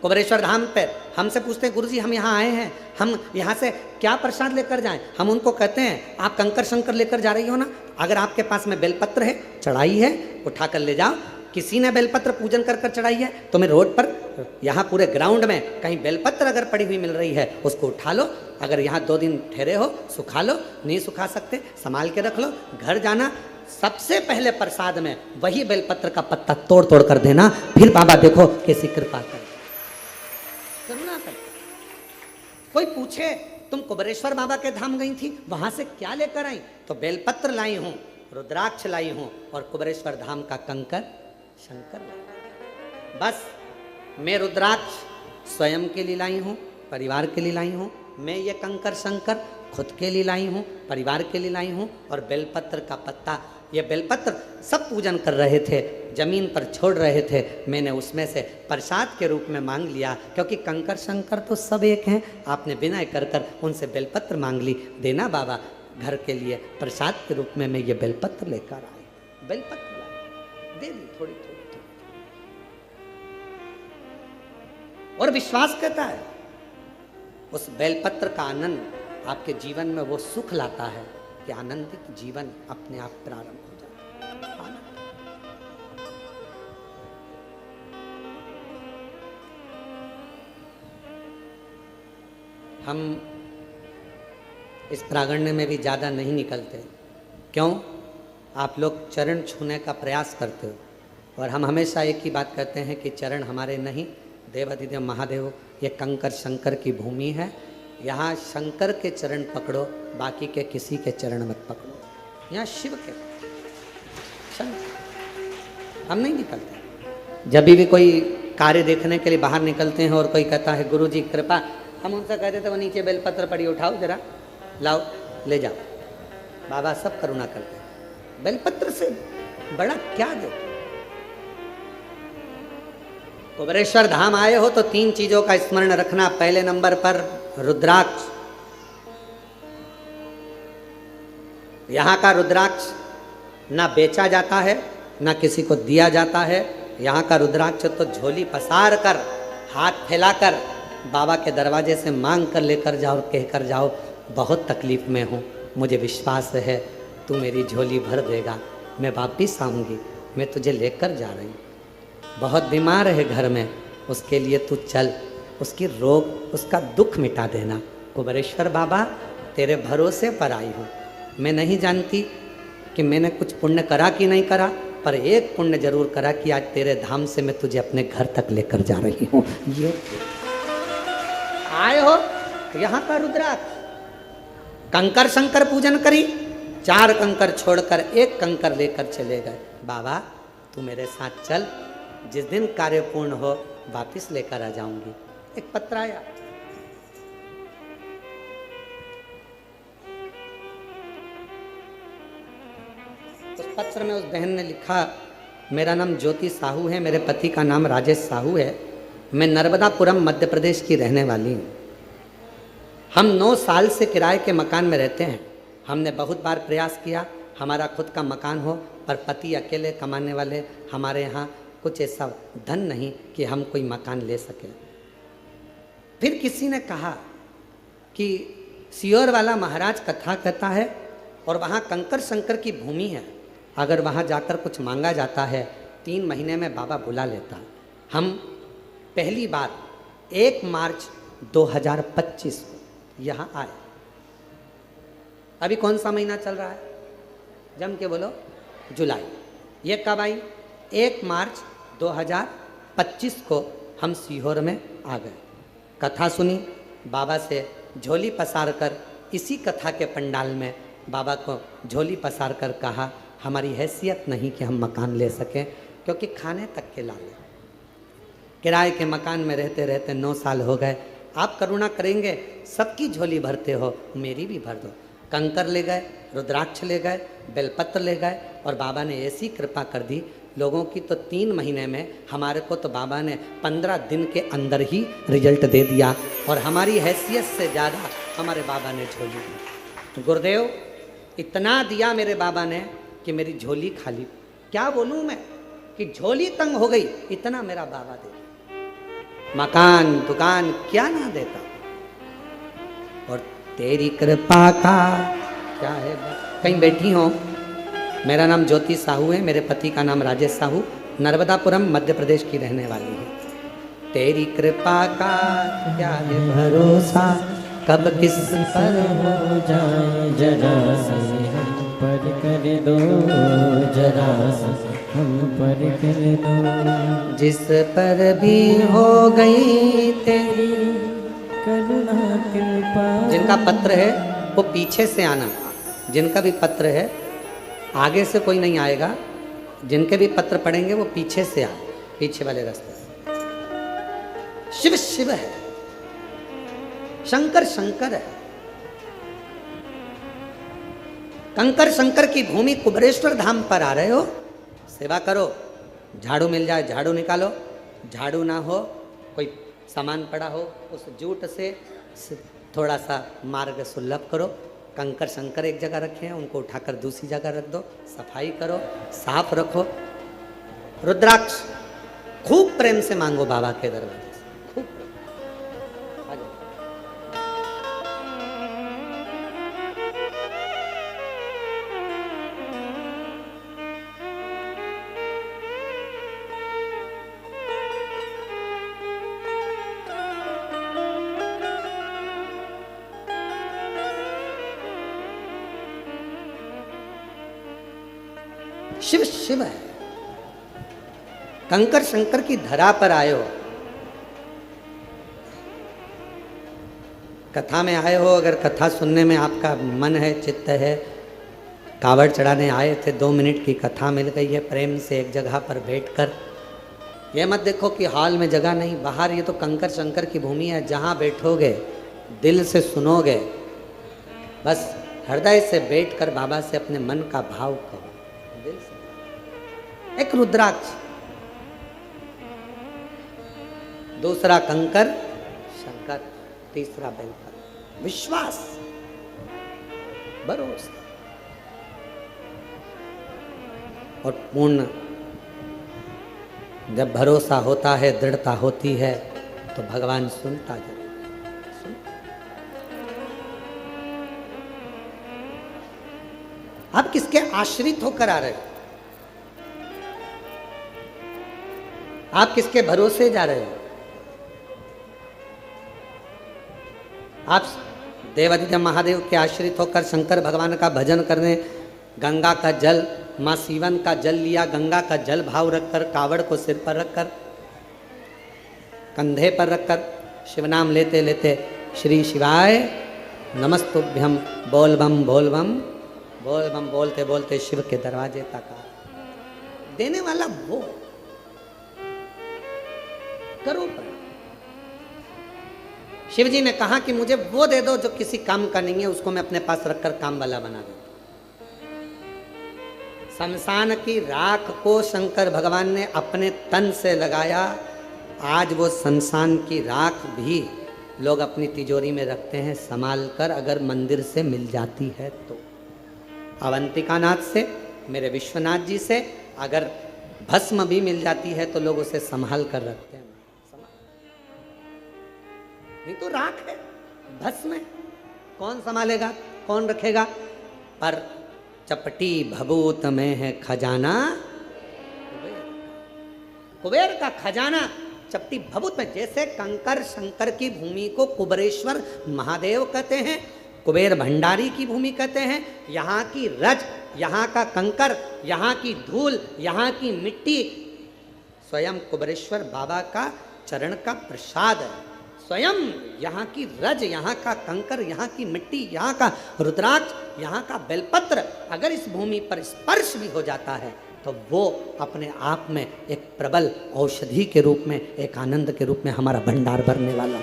कुबेरेश्वर धाम पर, हमसे पूछते हैं गुरुजी हम यहाँ आए हैं, हम यहाँ से क्या प्रसाद लेकर जाएं? हम उनको कहते हैं आप कंकर शंकर लेकर जा रही हो ना, अगर आपके पास में बेलपत्र है, चढ़ाई है, उठा कर ले जाओ। किसी ने बेलपत्र पूजन कर कर चढ़ाई है, तुम्हें रोड पर, यहाँ पूरे ग्राउंड में कहीं बेलपत्र अगर पड़ी हुई मिल रही है, उसको उठा लो। अगर यहाँ 2 दिन ठहरे हो, सुखा लो, नहीं सुखा सकते संभाल के रख लो। घर जाना, सबसे पहले प्रसाद में वही बेलपत्र का पत्ता तोड़ तोड़ कर देना, फिर बाबा देखो कैसी कृपा कर, करुणा कर। कोई पूछे तुम कुबेरेश्वर बाबा के धाम गई थी, वहां से क्या लेकर आई? तो बेलपत्र लाई हूं, रुद्राक्ष लाई हूं और कुबेरेश्वर धाम का कंकर शंकर लाई। बस मैं रुद्राक्ष स्वयं के लिए लाई हूं, परिवार के लिए लाई हूं। मैं ये कंकर शंकर खुद के लिए लाई हूं, परिवार के लिए लाई हूं। और बेलपत्र का पत्ता, ये बेलपत्र सब पूजन कर रहे थे, जमीन पर छोड़ रहे थे, मैंने उसमें से प्रसाद के रूप में मांग लिया, क्योंकि कंकर शंकर तो सब एक हैं। आपने विनय कर कर उनसे बेलपत्र मांग ली, देना बाबा घर के लिए प्रसाद के रूप में। मैं ये बेलपत्र लेकर आई, बेलपत्र लाई, दे दी थोड़ी थोड़ी। और विश्वास कहता है उस बेलपत्र का आनंद आपके जीवन में वो सुख लाता है कि आनंदित जीवन अपने आप प्रारंभ हो जाता है। हम इस प्रांगण में भी ज़्यादा नहीं निकलते, क्यों? आप लोग चरण छूने का प्रयास करते हो और हम हमेशा एक ही बात कहते हैं कि चरण हमारे नहीं, देवाधिदेव महादेव, ये कंकर शंकर की भूमि है। यहाँ शंकर के चरण पकड़ो, बाकी के किसी के चरण मत पकड़ो। यहाँ शिव के शंकर, हम नहीं निकलते। जब भी कोई कार्य देखने के लिए बाहर निकलते हैं और कोई कहता है गुरु जी कृपा, हम उनसे कहते थे वो नीचे बेलपत्र पड़ी, उठाओ जरा, लाओ, ले जाओ। बाबा सब करुणा करते हैं, बेलपत्र से बड़ा क्या दे। कुबेरेश्वर धाम आए हो तो 3 चीजों का स्मरण रखना। पहले नंबर पर रुद्राक्ष। यहाँ का रुद्राक्ष ना बेचा जाता है, ना किसी को दिया जाता है। यहाँ का रुद्राक्ष तो झोली पसार कर, हाथ फैलाकर बाबा के दरवाजे से मांग कर लेकर जाओ, कहकर जाओ बहुत तकलीफ में हूँ, मुझे विश्वास है तू मेरी झोली भर देगा, मैं वापिस आऊँगी, मैं तुझे लेकर जा रही हूँ। बहुत बीमार है घर में, उसके लिए तू चल, उसकी रोग, उसका दुख मिटा देना। कुबेरेश्वर बाबा तेरे भरोसे पर आई हूँ। मैं नहीं जानती कि मैंने कुछ पुण्य करा कि नहीं करा, पर एक पुण्य जरूर करा कि आज तेरे धाम से मैं तुझे अपने घर तक लेकर जा रही हूँ। ये आए हो यहाँ का रुद्राक्ष, कंकर शंकर पूजन करी, 4 कंकर छोड़कर 1 कंकर लेकर चले गए। बाबा तू मेरे साथ चल, जिस दिन कार्य पूर्ण हो वापिस लेकर आ जाऊंगी। एक पत्र आया, उस पत्र में उस बहन ने लिखा, मेरा नाम ज्योति साहू है, मेरे पति का नाम राजेश साहू है, मैं नर्मदापुरम मध्य प्रदेश की रहने वाली हूँ। हम 9 साल से किराए के मकान में रहते हैं। हमने बहुत बार प्रयास किया हमारा खुद का मकान हो, पर पति अकेले कमाने वाले, हमारे यहाँ कुछ ऐसा धन नहीं कि हम कोई मकान ले सकें। फिर किसी ने कहा कि सियोर वाला महाराज कथा कहता है और वहाँ कंकर शंकर की भूमि है, अगर वहाँ जाकर कुछ मांगा जाता है 3 महीने में बाबा बुला लेता है। हम पहली बार 1 मार्च 2025 को यहाँ आए। अभी कौन सा महीना चल रहा है? जम के बोलो, जुलाई। ये कब आई? 1 मार्च 2025 को हम सीहोर में आ गए। कथा सुनी, बाबा से झोली पसार कर, इसी कथा के पंडाल में बाबा को झोली पसार कर कहा, हमारी हैसियत नहीं कि हम मकान ले सकें, क्योंकि खाने तक के लाले, किराए के मकान में रहते रहते 9 साल हो गए। आप करुणा करेंगे, सबकी झोली भरते हो, मेरी भी भर दो। कंकर ले गए, रुद्राक्ष ले गए, बेलपत्र ले गए, और बाबा ने ऐसी कृपा कर दी, लोगों की तो 3 महीने में, हमारे को तो बाबा ने 15 दिन के अंदर ही रिजल्ट दे दिया। और हमारी हैसियत से ज़्यादा हमारे बाबा ने झोली दी। गुरुदेव इतना दिया मेरे बाबा ने कि मेरी झोली खाली, क्या बोलूँ मैं कि झोली तंग हो गई, इतना मेरा बाबा दे। मकान दुकान क्या ना देता। और तेरी कृपा का क्या है। कहीं बैठी हो? मेरा नाम ज्योति साहू है, मेरे पति का नाम राजेश साहू, नर्मदापुरम मध्य प्रदेश की रहने वाली है। तेरी कृपा का क्या है भरोसा, कब किस पर हो जाए, जरा से हम पर कर दो, जरा से हम पर कर दो। जिस पर भी हो गई तेरी करुणा कृपा। जिनका पत्र है वो पीछे से आना, जिनका भी पत्र है आगे से कोई नहीं आएगा, जिनके भी पत्र पढ़ेंगे वो पीछे से आए, पीछे वाले रास्ते से। शिव शिव है, शंकर शंकर है। कंकर शंकर की भूमि कुबरेश्वर धाम पर आ रहे हो, सेवा करो। झाड़ू मिल जाए झाड़ू निकालो, झाड़ू ना हो कोई सामान पड़ा हो उस जूट से थोड़ा सा मार्ग सुलभ करो। कंकर शंकर एक जगह रखे हैं, उनको उठाकर दूसरी जगह रख दो, सफाई करो, साफ रखो। रुद्राक्ष खूब प्रेम से मांगो बाबा के दरबार से, खूब। शिव शिव है, कंकर शंकर की धरा पर आए हो, कथा में आए हो। अगर कथा सुनने में आपका मन है, चित्त है, कावड़ चढ़ाने आए थे, 2 मिनट की कथा मिल गई है, प्रेम से एक जगह पर बैठकर, ये मत देखो कि हॉल में जगह नहीं, बाहर ये तो कंकर शंकर की भूमि है, जहाँ बैठोगे दिल से सुनोगे, बस हृदय से बैठकर बाबा से अपने मन का भाव कहो, दिल से। एक रुद्राक्ष, दूसरा कंकर शंकर, तीसरा बेलपत्र। विश्वास, भरोसा और पूर्ण। जब भरोसा होता है, दृढ़ता होती है, तो भगवान सुनता जरूर। आप किसके आश्रित होकर आ रहे हो? आप किसके भरोसे जा रहे हो? आप देवादिदेव महादेव के आश्रित होकर शंकर भगवान का भजन करने गंगा का जल, माँ सीवन का जल लिया, गंगा का जल भाव रखकर, कावड़ को सिर पर रखकर, कंधे पर रखकर, शिव नाम लेते लेते श्री शिवाय नमस्तुभ्यम बोल बम बोल बम बोल बम बोलते बोलते शिव के दरवाजे तक आ। देने वाला वो, करो। शिव जी ने कहा कि मुझे वो दे दो जो किसी काम का नहीं है, उसको मैं अपने पास रखकर काम वाला बना दूं। शमशान की राख को शंकर भगवान ने अपने तन से लगाया। आज वो शमशान की राख भी लोग अपनी तिजोरी में रखते हैं संभाल कर, अगर मंदिर से मिल जाती है तो। अवंतिका नाथ से, मेरे विश्वनाथ जी से अगर भस्म भी मिल जाती है तो लोग उसे संभाल कर रखते हैं। नहीं तो राख है, भस्म है, कौन संभालेगा, कौन रखेगा? पर चपटी भभूत में है खजाना, कुबेर का खजाना चपटी भभूत में, जैसे कंकर शंकर की भूमि को कुबेरेश्वर महादेव कहते हैं, कुबेर भंडारी की भूमि कहते हैं। यहाँ की रज, यहाँ का कंकर, यहाँ की धूल, यहाँ की मिट्टी स्वयं कुबेरेश्वर बाबा का चरण का प्रसाद है। स्वयं यहाँ की रज, यहाँ का कंकर, यहाँ की मिट्टी, यहाँ का रुद्राक्ष, यहाँ का बेलपत्र अगर इस भूमि पर स्पर्श भी हो जाता है तो वो अपने आप में एक प्रबल औषधि के रूप में, एक आनंद के रूप में हमारा भंडार भरने वाला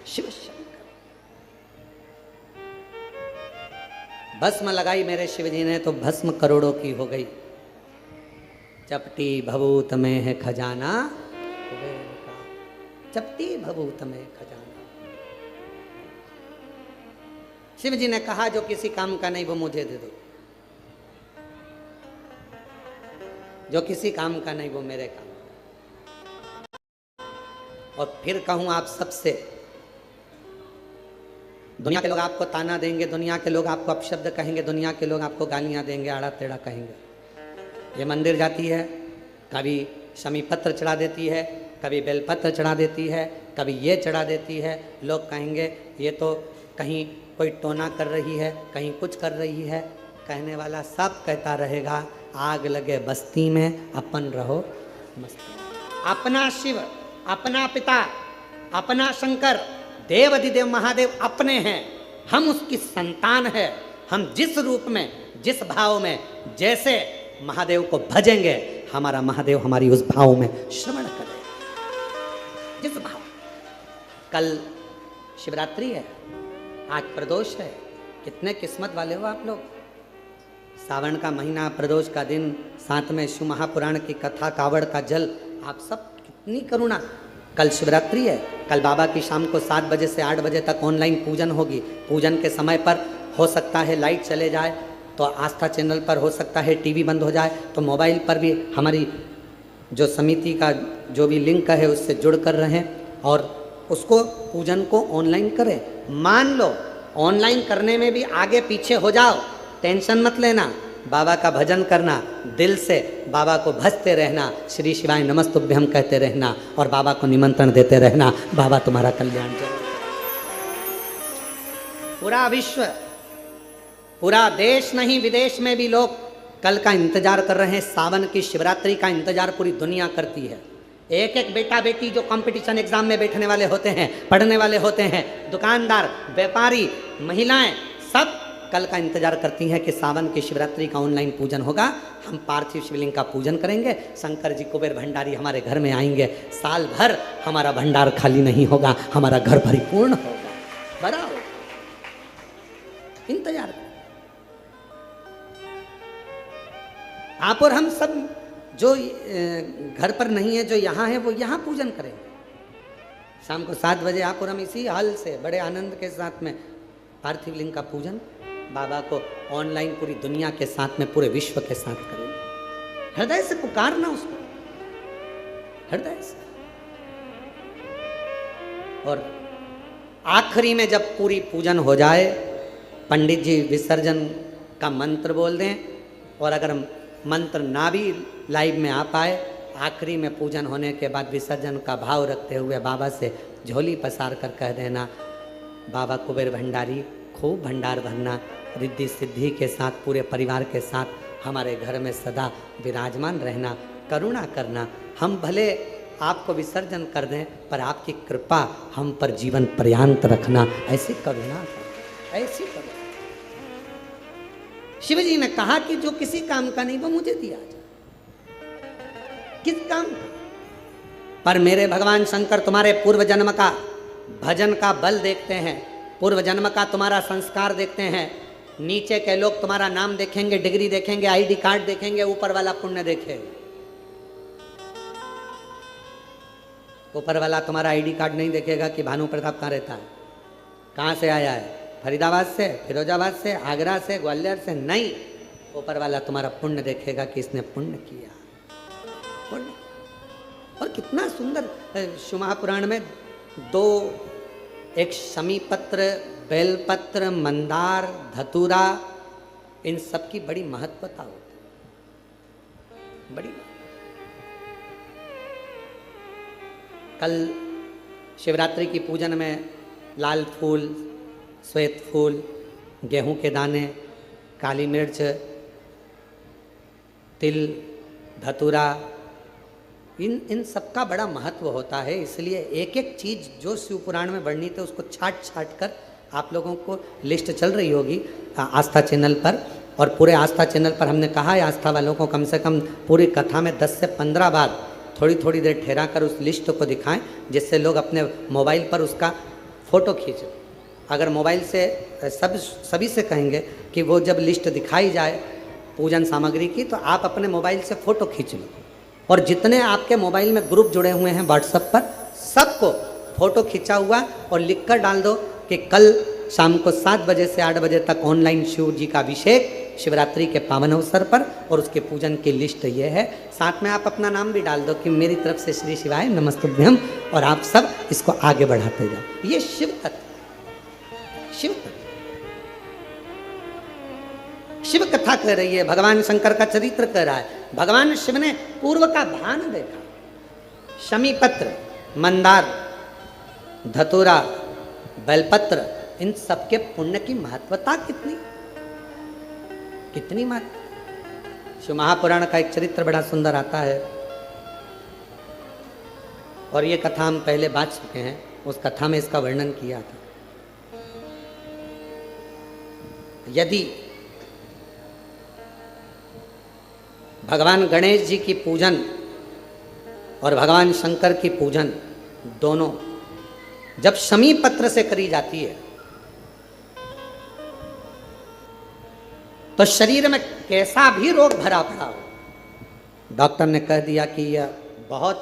शिव शंकर। भस्म लगाई मेरे शिव जी ने तो भस्म करोड़ों की हो गई। चपटी भभूत में है खजाना कुबेर का, चपटी भभूत में खजाना। शिव जी ने कहा जो किसी काम का नहीं वो मुझे दे दो, जो किसी काम का नहीं वो मेरे काम। और फिर कहूं आप सबसे, दुनिया के लोग आपको ताना देंगे, दुनिया के लोग आपको अपशब्द कहेंगे, दुनिया के लोग आपको गालियां देंगे, आड़ा टेढ़ा कहेंगे। ये मंदिर जाती है, कभी शमी पत्र चढ़ा देती है, कभी बेलपत्र चढ़ा देती है, कभी ये चढ़ा देती है। लोग कहेंगे ये तो कहीं कोई टोना कर रही है, कहीं कुछ कर रही है। कहने वाला सब कहता रहेगा आग लगे बस्ती में, अपन रहो मस्ती। अपना शिव, अपना पिता, अपना शंकर, देव अधिदेव महादेव अपने हैं। हम उसकी संतान है। हम जिस रूप में, जिस भाव में, जैसे महादेव को भजेंगे, हमारा महादेव हमारी उस भाव में श्रवण करे। जिस भाव, कल शिवरात्रि है, आज प्रदोष है। कितने किस्मत वाले हो आप लोग। सावन का महीना, प्रदोष का दिन, साथ में शिव महापुराण की कथा, कावड़ का जल, आप सब कितनी करुणा। कल शिवरात्रि है, कल बाबा की शाम को 7 बजे से 8 बजे तक ऑनलाइन पूजन होगी। पूजन के समय पर हो सकता है लाइट चले जाए तो आस्था चैनल पर, हो सकता है टीवी बंद हो जाए तो मोबाइल पर भी हमारी जो समिति का जो भी लिंक है उससे जुड़ कर रहें और उसको पूजन को ऑनलाइन करें। मान लो ऑनलाइन करने में भी आगे पीछे हो जाओ, टेंशन मत लेना। बाबा का भजन करना, दिल से बाबा को भजते रहना, श्री शिवाय नमस्तुभ्यम कहते रहना और बाबा को निमंत्रण देते रहना। बाबा तुम्हारा कल्याण जरूर। पूरा विश्व, पूरा देश नहीं विदेश में भी लोग कल का इंतजार कर रहे हैं। सावन की शिवरात्रि का इंतजार पूरी दुनिया करती है। एक एक बेटा बेटी जो कंपटीशन एग्जाम में बैठने वाले होते हैं, पढ़ने वाले होते हैं, दुकानदार, व्यापारी, महिलाएं, सब कल का इंतजार करती हैं कि सावन की शिवरात्रि का ऑनलाइन पूजन होगा। हम पार्थिव शिवलिंग का पूजन करेंगे, शंकर जी कुबेर भंडारी हमारे घर में आएंगे। साल भर हमारा भंडार खाली नहीं होगा, हमारा घर परिपूर्ण होगा, बड़ा होगा। इंतजार करें आप और हम सब। जो घर पर नहीं है, जो यहाँ है, वो यहाँ पूजन करेंगे। शाम को 7 बजे आप और हम इसी हाल से बड़े आनंद के साथ में पार्थिव लिंग का पूजन बाबा को ऑनलाइन पूरी दुनिया के साथ में, पूरे विश्व के साथ करेंगे। हृदय से पुकारना उसको, हृदय से। और आखिरी में जब पूरी पूजन हो जाए, पंडित जी विसर्जन का मंत्र बोल दें। और अगर मंत्र ना भी लाइव में आ पाए, आखिरी में पूजन होने के बाद विसर्जन का भाव रखते हुए बाबा से झोली पसार कर कह देना, बाबा कुबेर भंडारी खूब भंडार भरना, रिद्धि सिद्धि के साथ पूरे परिवार के साथ हमारे घर में सदा विराजमान रहना, करुणा करना। हम भले आपको विसर्जन कर दें पर आपकी कृपा हम पर जीवन पर्यंत रखना, ऐसी करुणा, ऐसी करुणा। शिव जी ने कहा कि जो किसी काम का नहीं वो मुझे दिया जाए। किस काम का? पर मेरे भगवान शंकर तुम्हारे पूर्व जन्म का भजन का बल देखते हैं, पूर्व जन्म का तुम्हारा संस्कार देखते हैं। नीचे के लोग तुम्हारा नाम देखेंगे, डिग्री देखेंगे, आईडी कार्ड देखेंगे, ऊपर वाला पुण्य देखेगा। ऊपर वाला तुम्हारा आईडी कार्ड नहीं देखेगा कि भानु प्रताप कहाँ रहता है, कहाँ से आया है, फरीदाबाद से, फिरोजाबाद से, आगरा से, ग्वालियर से, नहीं। ऊपर वाला तुम्हारा पुण्य देखेगा कि इसने पुण्य किया, पुण्य। और कितना सुंदर शिव महापुराण में 2, एक शमी पत्र, बेलपत्र, मंदार, धतूरा, इन सब की बड़ी महत्वता होती है, बड़ी। कल शिवरात्रि की पूजन में लाल फूल, श्वेत फूल, गेहूं के दाने, काली मिर्च, तिल, धतूरा, इन सब का बड़ा महत्व होता है। इसलिए एक एक चीज़ जो शिव पुराण में वर्णित है उसको छाट छाट कर आप लोगों को लिस्ट चल रही होगी आस्था चैनल पर। और पूरे आस्था चैनल पर हमने कहा है आस्था वालों को कम से कम पूरी कथा में 10 से 15 बार थोड़ी थोड़ी देर ठहरा कर उस लिस्ट को दिखाएं, जिससे लोग अपने मोबाइल पर उसका फ़ोटो खींचें। अगर मोबाइल से सभी से कहेंगे कि वो जब लिस्ट दिखाई जाए पूजन सामग्री की, तो आप अपने मोबाइल से फ़ोटो खींच लो और जितने आपके मोबाइल में ग्रुप जुड़े हुए हैं व्हाट्सएप पर, सबको फ़ोटो खींचा हुआ और लिख कर डाल दो कि कल शाम को 7 बजे से 8 बजे तक ऑनलाइन शिव जी का अभिषेक शिवरात्रि के पावन अवसर पर, और उसके पूजन की लिस्ट ये है। साथ में आप अपना नाम भी डाल दो कि मेरी तरफ से श्री शिवाय नमस्तुभ्यम, और आप सब इसको आगे बढ़ाते जाओ। ये शिव तत्व, शिव तत्व, शिव कथा कह रही है, भगवान शंकर का चरित्र कह रहा है। भगवान शिव ने पूर्व का भान देखा। शमी पत्र, मंदार, धतूरा, बेलपत्र, इन सबके पुण्य की महत्वता कितनी कितनी महत्व। शिव महापुराण का एक चरित्र बड़ा सुंदर आता है और ये कथा हम पहले बात चुके हैं। उस कथा में इसका वर्णन किया था। यदि भगवान गणेश जी की पूजन और भगवान शंकर की पूजन दोनों जब शमी पत्र से करी जाती है तो शरीर में कैसा भी रोग भरा पड़ा हो, डॉक्टर ने कह दिया कि यह बहुत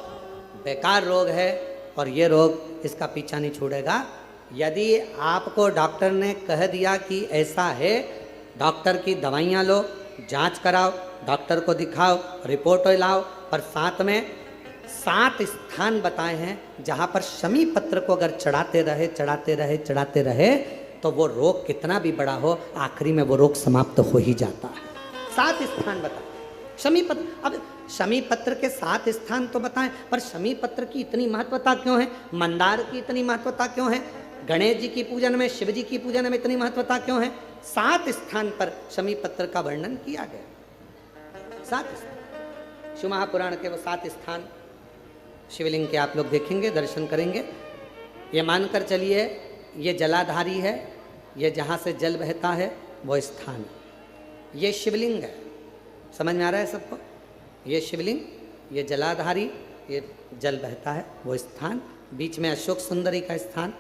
बेकार रोग है और ये रोग इसका पीछा नहीं छोड़ेगा। यदि आपको डॉक्टर ने कह दिया कि ऐसा है, डॉक्टर की दवाइयाँ लो, जांच कराओ, डॉक्टर को दिखाओ, रिपोर्ट लाओ, पर साथ में 7 स्थान बताए हैं जहाँ पर शमी पत्र को अगर चढ़ाते रहे तो वो रोग कितना भी बड़ा हो, आखिरी में वो रोग समाप्त हो ही जाता है। 7 स्थान बताए शमी पत्र। अब शमी पत्र के 7 स्थान तो बताएं, पर शमी पत्र की इतनी महत्वता क्यों है, मंदार की इतनी महत्वता क्यों है, गणेश जी की पूजन में, शिव जी की पूजन में इतनी महत्वता क्यों है? 7 स्थान पर शमी पत्र का वर्णन किया गया। 7 स्थान, शिव महापुराण के वो 7 स्थान शिवलिंग के आप लोग देखेंगे, दर्शन करेंगे। ये मानकर चलिए ये जलाधारी है, ये जहाँ से जल बहता है वो स्थान है। ये शिवलिंग है, समझ में आ रहा है सबको? ये शिवलिंग, ये जलाधारी, ये जल बहता है वो स्थान, बीच में अशोक सुंदरी का स्थान,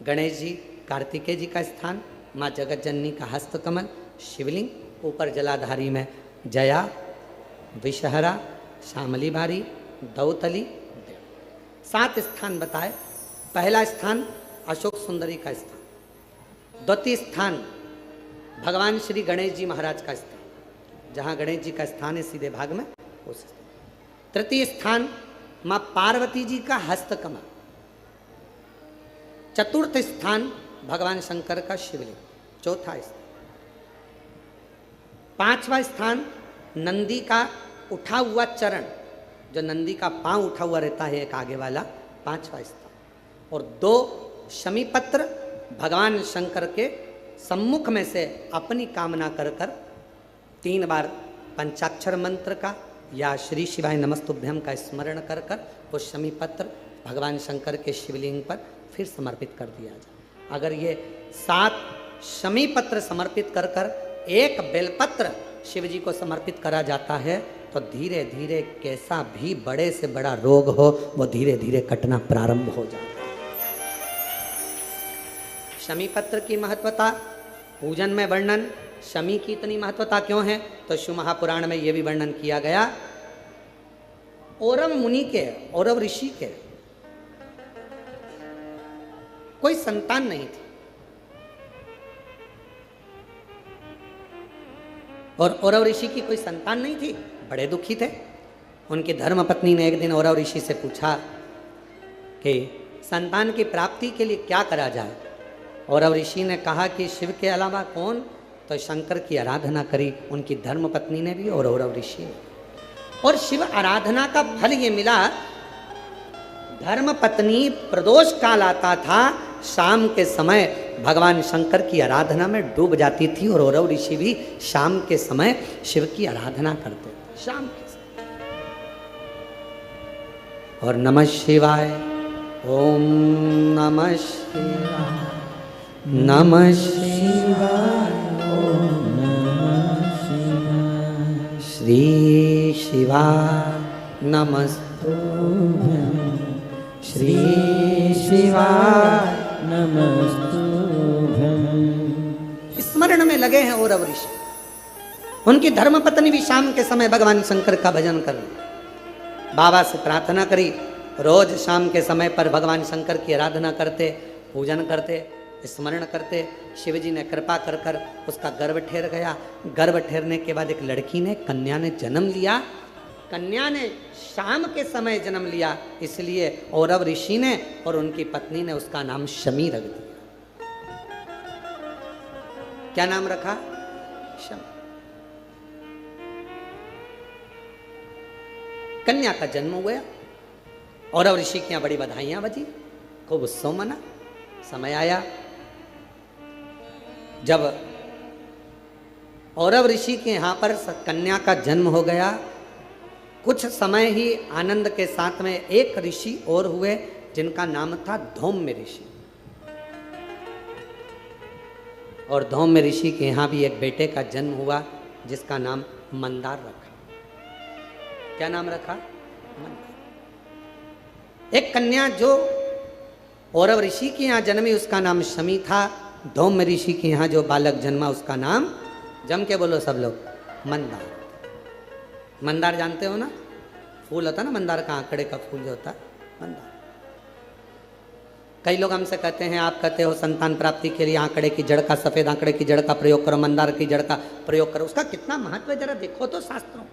गणेश जी कार्तिकेय जी का स्थान, माँ जगत जननी का हस्तकमल, शिवलिंग, ऊपर जलाधारी में जया, विषहरा, श्यामली बारी, दौतली, 7 स्थान बताए। पहला स्थान अशोक सुंदरी का स्थान, द्वितीय स्थान भगवान श्री गणेश जी महाराज का स्थान, जहाँ गणेश जी का स्थान है सीधे भाग में उस स्थान। तृतीय स्थान माँ पार्वती जी का हस्तकमल। चतुर्थ स्थान भगवान शंकर का शिवलिंग। चौथा स्थान। 5वां स्थान नंदी का उठा हुआ चरण, जो नंदी का पांव उठा हुआ रहता है एक आगे वाला, 5वां स्थान। और 2 शमी पत्र भगवान शंकर के सम्मुख में से अपनी कामना कर 3 बार पंचाक्षर मंत्र का या श्री शिवाय नमस्तुभ्यम का स्मरण कर वो शमी पत्र भगवान शंकर के शिवलिंग पर फिर समर्पित कर दिया जाए। अगर ये 7 शमी पत्र समर्पित कर 1 बेलपत्र शिव जी को समर्पित करा जाता है तो धीरे धीरे कैसा भी बड़े से बड़ा रोग हो वो धीरे धीरे कटना प्रारंभ हो जाता है। शमी पत्र की महत्वता, पूजन में वर्णन, शमी की इतनी महत्वता क्यों है, तो शिव महापुराण में यह भी वर्णन किया गया। औरव मुनि के, औरव ऋषि के कोई संतान नहीं थी, और औरव ऋषि की कोई संतान नहीं थी, बड़े दुखी थे। उनकी धर्म पत्नी ने एक दिन औरव ऋषि से पूछा कि संतान की प्राप्ति के लिए क्या करा जाए। औरव ऋषि ने कहा कि शिव के अलावा कौन, तो शंकर की आराधना करी उनकी धर्म पत्नी ने भी और औरव ऋषि ने। और शिव आराधना का फल ये मिला, धर्म पत्नी प्रदोष काल आता था, शाम के समय भगवान शंकर की आराधना में डूब जाती थी और औरव ऋषि भी शाम के समय शिव की आराधना करते थे, शाम के समय। और नमः शिवाय, ओम नमः शिवाय, नमः शिवाय, ओम नमः शिवाय, श्री शिवाय नमस्तुभ्यं, श्री शिवाय नमस्तुभ्यं। स्मरण में लगे हैं औरव ऋषि। उनकी धर्मपत्नी भी शाम के समय भगवान शंकर का भजन कर रही, बाबा से प्रार्थना करी। रोज शाम के समय पर भगवान शंकर की आराधना करते, पूजन करते, स्मरण करते। शिव जी ने कृपा कर कर उसका गर्भ ठहर गया। गर्भ ठहरने के बाद एक लड़की ने, कन्या ने जन्म लिया। कन्या ने शाम के समय जन्म लिया, इसलिए औरव ऋषि ने और उनकी पत्नी ने उसका नाम शमी रख दिया। क्या नाम रखा? शमी। कन्या का जन्म हुआ। औरव ऋषि की यहां बड़ी बधाइयां बजी, खूब उत्सव मना। समय आया जब औरव ऋषि के यहां पर कन्या का जन्म हो गया। कुछ समय ही आनंद के साथ में एक ऋषि और हुए जिनका नाम था धौम्य ऋषि। और धौम्य ऋषि के यहां भी एक बेटे का जन्म हुआ जिसका नाम मंदार रखा। क्या नाम रखा? मंदार। एक कन्या जो औरव ऋषि के यहाँ जन्मी उसका नाम शमी था। धौम्य ऋषि के यहाँ जो बालक जन्मा उसका नाम, जम के बोलो सब लोग, मंदार। मंदार जानते हो ना? फूल होता ना मंदार का, आंकड़े का फूल जो होता मंदार। कई लोग हमसे कहते हैं, आप कहते हो संतान प्राप्ति के लिए आंकड़े की जड़ का, सफेद आंकड़े की जड़ का प्रयोग करो, मंदार की जड़ का प्रयोग करो। उसका कितना महत्व है जरा देखो तो शास्त्रों।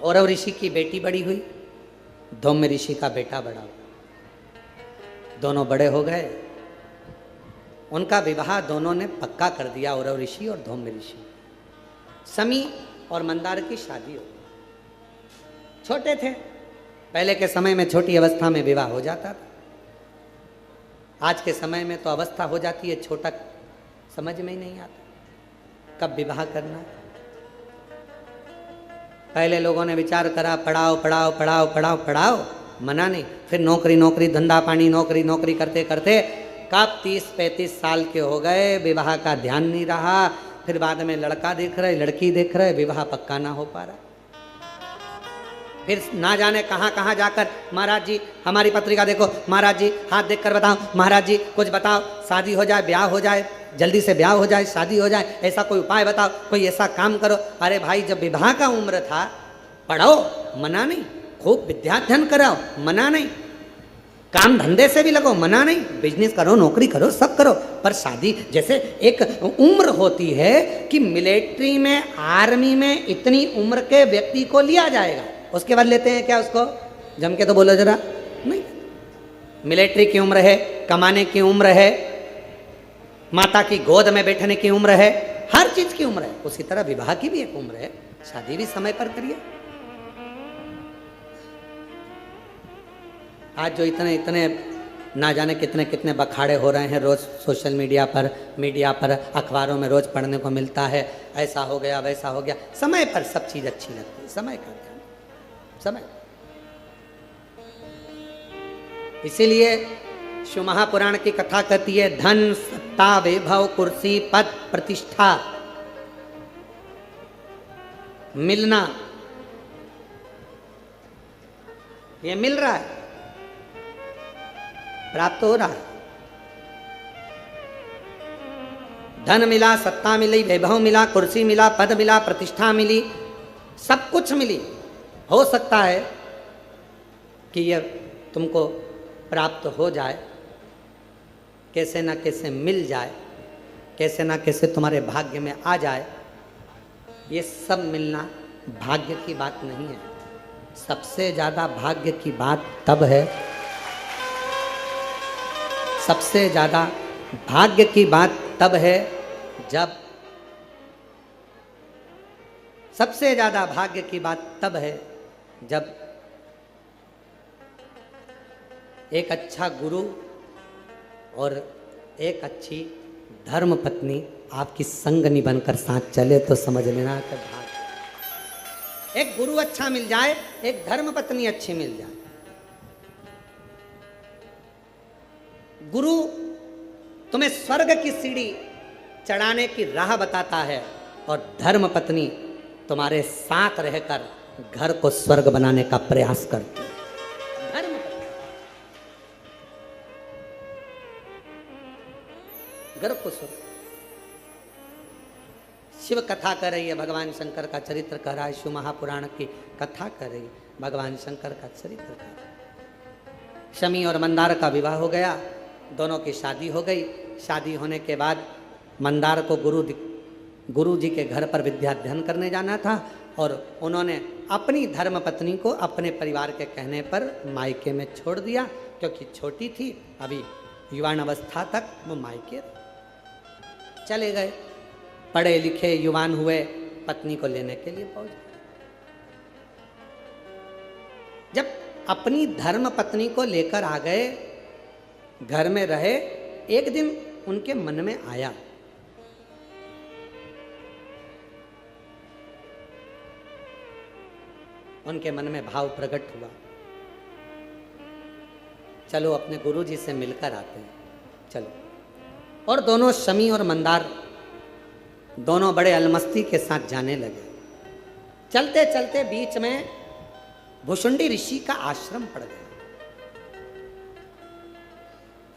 औरव ऋषि की बेटी बड़ी हुई, धौम्य ऋषि का बेटा बड़ा हुआ। दोनों बड़े हो गए। उनका विवाह दोनों ने पक्का कर दिया, औरव ऋषि और धौम्य ऋषि। शमी और मंदार की शादी हो गई। छोटे थे, पहले के समय में छोटी अवस्था में विवाह हो जाता था। आज के समय में तो अवस्था हो जाती है, छोटा समझ में ही नहीं आता कब विवाह करना। पहले लोगों ने विचार करा, पढ़ाओ पढ़ाओ पढ़ाओ पढ़ाओ पढ़ाओ, मना नहीं। फिर नौकरी नौकरी, धंधा पानी, नौकरी नौकरी करते करते कब 30-35 साल के हो गए, विवाह का ध्यान नहीं रहा। फिर बाद में लड़का देख रहे, लड़की देख रहे, विवाह पक्का ना हो पा रहा। फिर ना जाने कहाँ कहाँ जाकर, महाराज जी हमारी पत्रिका देखो, महाराज जी हाथ देखकर बताओ, महाराज जी कुछ बताओ, शादी हो जाए, ब्याह हो जाए, जल्दी से ब्याह हो जाए, शादी हो जाए, ऐसा कोई उपाय बताओ, कोई ऐसा काम करो। अरे भाई, जब विवाह का उम्र था, पढ़ो, मना नहीं। खूब विद्याध्ययन कराओ, मना नहीं। काम धंधे से भी लगो, मना नहीं। बिजनेस करो, नौकरी करो, सब करो, पर शादी जैसे एक उम्र होती है कि मिलिट्री में, आर्मी में इतनी उम्र के व्यक्ति को लिया जाएगा, उसके बाद लेते हैं क्या उसको? जम के तो बोलो जरा। नहीं, मिलिट्री की उम्र है, कमाने की उम्र है, माता की गोद में बैठने की उम्र है, हर चीज की उम्र है। उसी तरह विवाह की भी एक उम्र है, शादी भी समय पर करिए। आज जो इतने इतने ना जाने कितने कितने बखाड़े हो रहे हैं, रोज सोशल मीडिया पर, अखबारों में रोज पढ़ने को मिलता है, ऐसा हो गया, वैसा हो गया। समय पर सब चीज अच्छी लगती है, समय का ध्यान, समय। इसीलिए शिव महापुराण की कथा कहती है, धन सत्ता वैभव कुर्सी पद प्रतिष्ठा मिलना, ये मिल रहा है, प्राप्त हो रहा है। धन मिला, सत्ता मिली, वैभव मिला, कुर्सी मिला, पद मिला, प्रतिष्ठा मिली, सब कुछ मिली। हो सकता है कि यह तुमको प्राप्त हो जाए, कैसे ना कैसे मिल जाए, कैसे ना कैसे तुम्हारे भाग्य में आ जाए। ये सब मिलना भाग्य की बात नहीं है। सबसे ज़्यादा भाग्य की बात तब है, सबसे ज़्यादा भाग्य की बात तब है जब सबसे ज्यादा भाग्य की बात तब है जब एक अच्छा गुरु और एक अच्छी धर्म पत्नी आपकी संगनी बनकर साथ चले, तो समझ लेना कि भाग्य। एक गुरु अच्छा मिल जाए, एक धर्म पत्नी अच्छी मिल जाए। गुरु तुम्हें स्वर्ग की सीढ़ी चढ़ाने की राह बताता है और धर्म पत्नी तुम्हारे साथ रहकर घर को स्वर्ग बनाने का प्रयास करती है। धर्म पत्नी घर को स्वर्ग। शिव कथा कर रही है, भगवान शंकर का चरित्र कर रहा है, शिव महापुराण की कथा कर रही है, भगवान शंकर का चरित्र कर रहा है। शमी और मंदार का विवाह हो गया, दोनों की शादी हो गई। शादी होने के बाद मंदार को गुरु जी के घर पर विद्या अध्ययन करने जाना था और उन्होंने अपनी धर्म पत्नी को अपने परिवार के कहने पर मायके में छोड़ दिया, क्योंकि छोटी थी, अभी युवान अवस्था तक वो मायके चले गए। पढ़े लिखे युवान हुए, पत्नी को लेने के लिए पहुंच गए। जब अपनी धर्म पत्नी को लेकर आ गए, घर में रहे, एक दिन उनके मन में आया उनके मन में भाव प्रकट हुआ, चलो अपने गुरु जी से मिलकर आते हैं, चलो। और दोनों शमी और मंदार दोनों बड़े अलमस्ती के साथ जाने लगे। चलते चलते बीच में भुषुंडी ऋषि का आश्रम पड़ गया।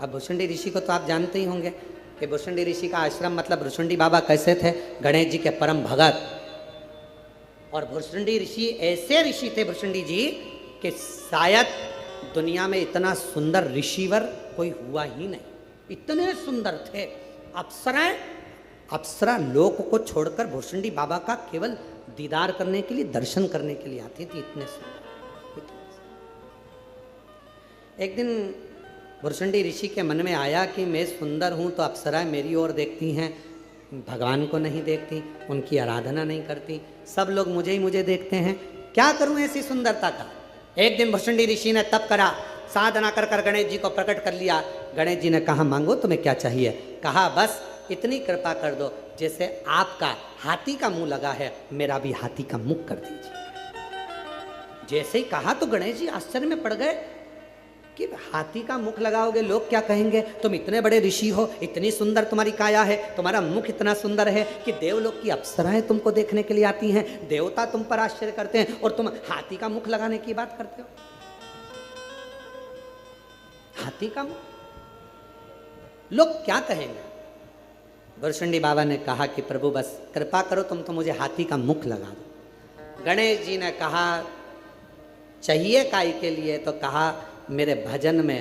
अब भुषुंडी ऋषि को तो आप जानते ही होंगे कि भुषुंडी ऋषि का आश्रम मतलब भुषुंडी बाबा कैसे थे, गणेश जी के परम भगत। और भुषुंडी ऋषि ऐसे ऋषि थे भुषुंडी जी कि शायद दुनिया में इतना सुंदर ऋषिवर कोई हुआ ही नहीं, इतने सुंदर थे। अप्सरा लोक को छोड़कर भुषुंडी बाबा का केवल दीदार करने के लिए, दर्शन करने के लिए आती थी, इतने सुंदर। एक दिन भुषुंडी ऋषि के मन में आया कि मैं सुंदर हूँ तो अप्सराएं मेरी ओर देखती हैं, भगवान को नहीं देखती, उनकी आराधना नहीं करती, सब लोग मुझे देखते हैं, क्या करूं ऐसी सुंदरता का। एक दिन भुषुंडी ऋषि ने तप करा, साधना कर कर गणेश जी को प्रकट कर लिया। गणेश जी ने कहा मांगो तुम्हें क्या चाहिए। कहा बस इतनी कृपा कर दो, जैसे आपका हाथी का मुंह लगा है, मेरा भी हाथी का मुख कर दीजिए। जैसे ही कहा तो गणेश जी आश्चर्य में पड़ गए कि हाथी का मुख लगाओगे, लोग क्या कहेंगे, तुम इतने बड़े ऋषि हो, इतनी सुंदर तुम्हारी काया है, तुम्हारा मुख इतना सुंदर है कि देवलोक की अप्सराएं तुमको देखने के लिए आती हैं, देवता तुम पर आश्चर्य करते हैं और तुम हाथी का मुख लगाने की बात करते हो। हाथी का मुख, लोग क्या कहेंगे। भुषुंडी बाबा ने कहा कि प्रभु बस कृपा करो, तुम तो मुझे हाथी का मुख लगा दो। गणेश जी ने कहा चाहिए काय के लिए, तो कहा मेरे भजन में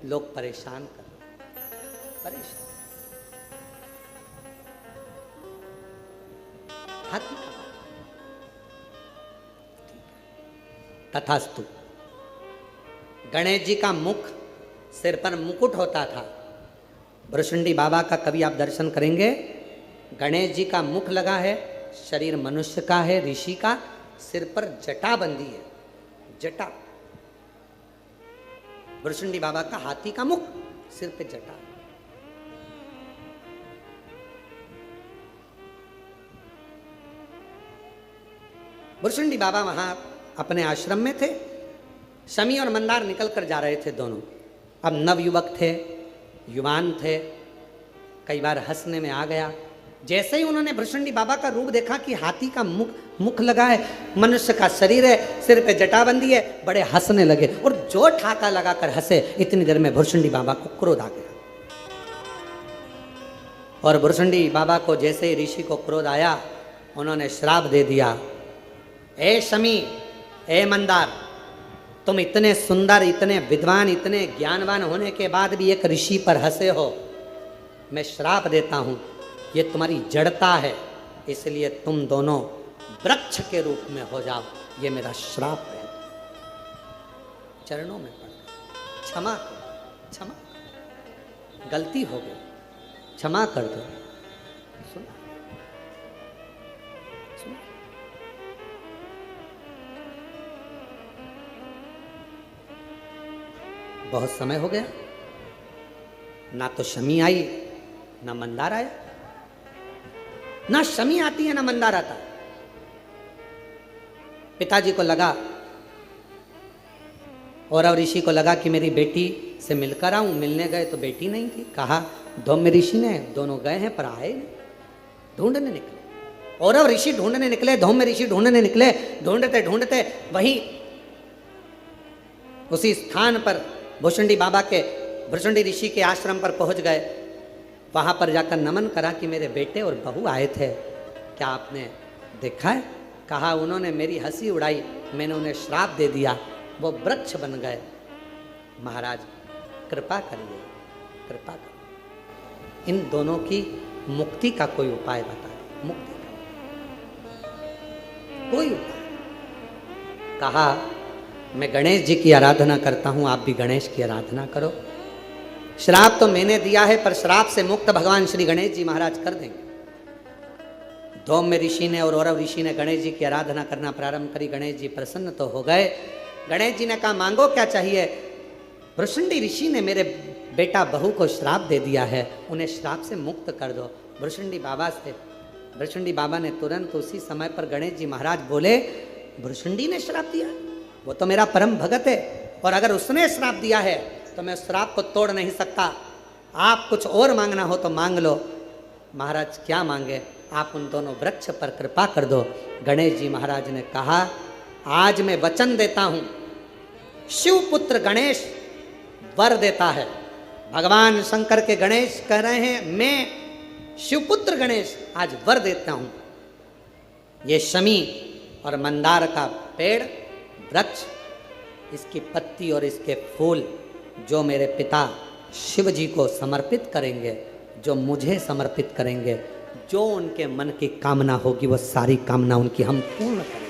लोग परेशान कर, परेशान। हाथी का तथास्तु। गणेश जी का मुख, सिर पर मुकुट होता था। भुषुंडी बाबा का कभी आप दर्शन करेंगे, गणेश जी का मुख लगा है, शरीर मनुष्य का है, ऋषि का, सिर पर जटा बंधी है, जटा। भुषुंडी बाबा का हाथी का मुख, सिर पे जटा। भुषुंडी बाबा वहां अपने आश्रम में थे। शमी और मंदार निकल कर जा रहे थे दोनों। अब नवयुवक थे, युवान थे, कई बार हंसने में आ गया। जैसे ही उन्होंने भुषुंडी बाबा का रूप देखा कि हाथी का मुख लगा है, मनुष्य का शरीर है, सिर पे जटाबंदी है, बड़े हंसने लगे और जो ठाका लगाकर हंसे, इतनी देर में भुषुंडी बाबा को क्रोध आ गया। और भुषुंडी बाबा को जैसे ही ऋषि को क्रोध आया, उन्होंने श्राप दे दिया, ए शमी, ए मंदार, तुम इतने सुंदर, इतने विद्वान, इतने ज्ञानवान होने के बाद भी एक ऋषि पर हंसे हो, मैं श्राप देता हूं, ये तुम्हारी जड़ता है, इसलिए तुम दोनों वृक्ष के रूप में हो जाओ, ये मेरा श्राप है। चरणों में पड़ गए, क्षमा करो, क्षमा, गलती हो गई, क्षमा कर दो। बहुत समय हो गया, ना तो शमी आई ना मंदार आया, ना शमी आती है ना मंदार आता। पिताजी को लगा और ऋषि को लगा कि मेरी बेटी से मिलकर आऊं। मिलने गए तो बेटी नहीं थी। कहा धौम्य ऋषि ने, दोनों गए हैं पर आए नहीं, ढूंढने निकले। और ऋषि ढूंढने निकले, धौम्य ऋषि ढूंढने निकले। ढूंढते ढूंढते वहीं उसी स्थान पर भुषुंडी बाबा के, भुषुंडी ऋषि के आश्रम पर पहुंच गए। वहां पर जाकर नमन करा कि मेरे बेटे और बहू आए थे, क्या आपने देखा है? कहा उन्होंने मेरी हंसी उड़ाई, मैंने उन्हें श्राप दे दिया, वो वृक्ष बन गए। महाराज कृपा करिए, कृपा करिए, इन दोनों की मुक्ति का कोई उपाय बता दे। मुक्ति का कोई उपाय। कहा मैं गणेश जी की आराधना करता हूं, आप भी गणेश की आराधना करो। श्राप तो मैंने दिया है पर श्राप से मुक्त भगवान श्री गणेश जी महाराज कर देंगे। धौम्य ऋषि ने और औरव ऋषि ने गणेश जी की आराधना करना प्रारंभ करी। गणेश जी प्रसन्न तो हो गए। गणेश जी ने कहा मांगो क्या चाहिए? भुषुंडी ऋषि ने मेरे बेटा बहू को श्राप दे दिया है, उन्हें श्राप से मुक्त कर दो। भुषुंडी बाबा ने तुरंत उसी समय पर गणेश जी महाराज बोले, भुषुंडी ने श्राप दिया? वो तो मेरा परम भगत है, और अगर उसने श्राप दिया है तो मैं उस श्राप को तोड़ नहीं सकता। आप कुछ और मांगना हो तो मांग लो। महाराज क्या मांगे? आप उन दोनों वृक्ष पर कृपा कर दो। गणेश जी महाराज ने कहा आज मैं वचन देता हूं, शिवपुत्र गणेश वर देता है। भगवान शंकर के गणेश कह रहे हैं मैं शिवपुत्र गणेश आज वर देता हूं। ये शमी और मंदार का पेड़, वृक्ष, इसकी पत्ती और इसके फूल जो मेरे पिता शिव जी को समर्पित करेंगे, जो मुझे समर्पित करेंगे, जो उनके मन की कामना होगी वो सारी कामना उनकी हम पूर्ण करेंगे।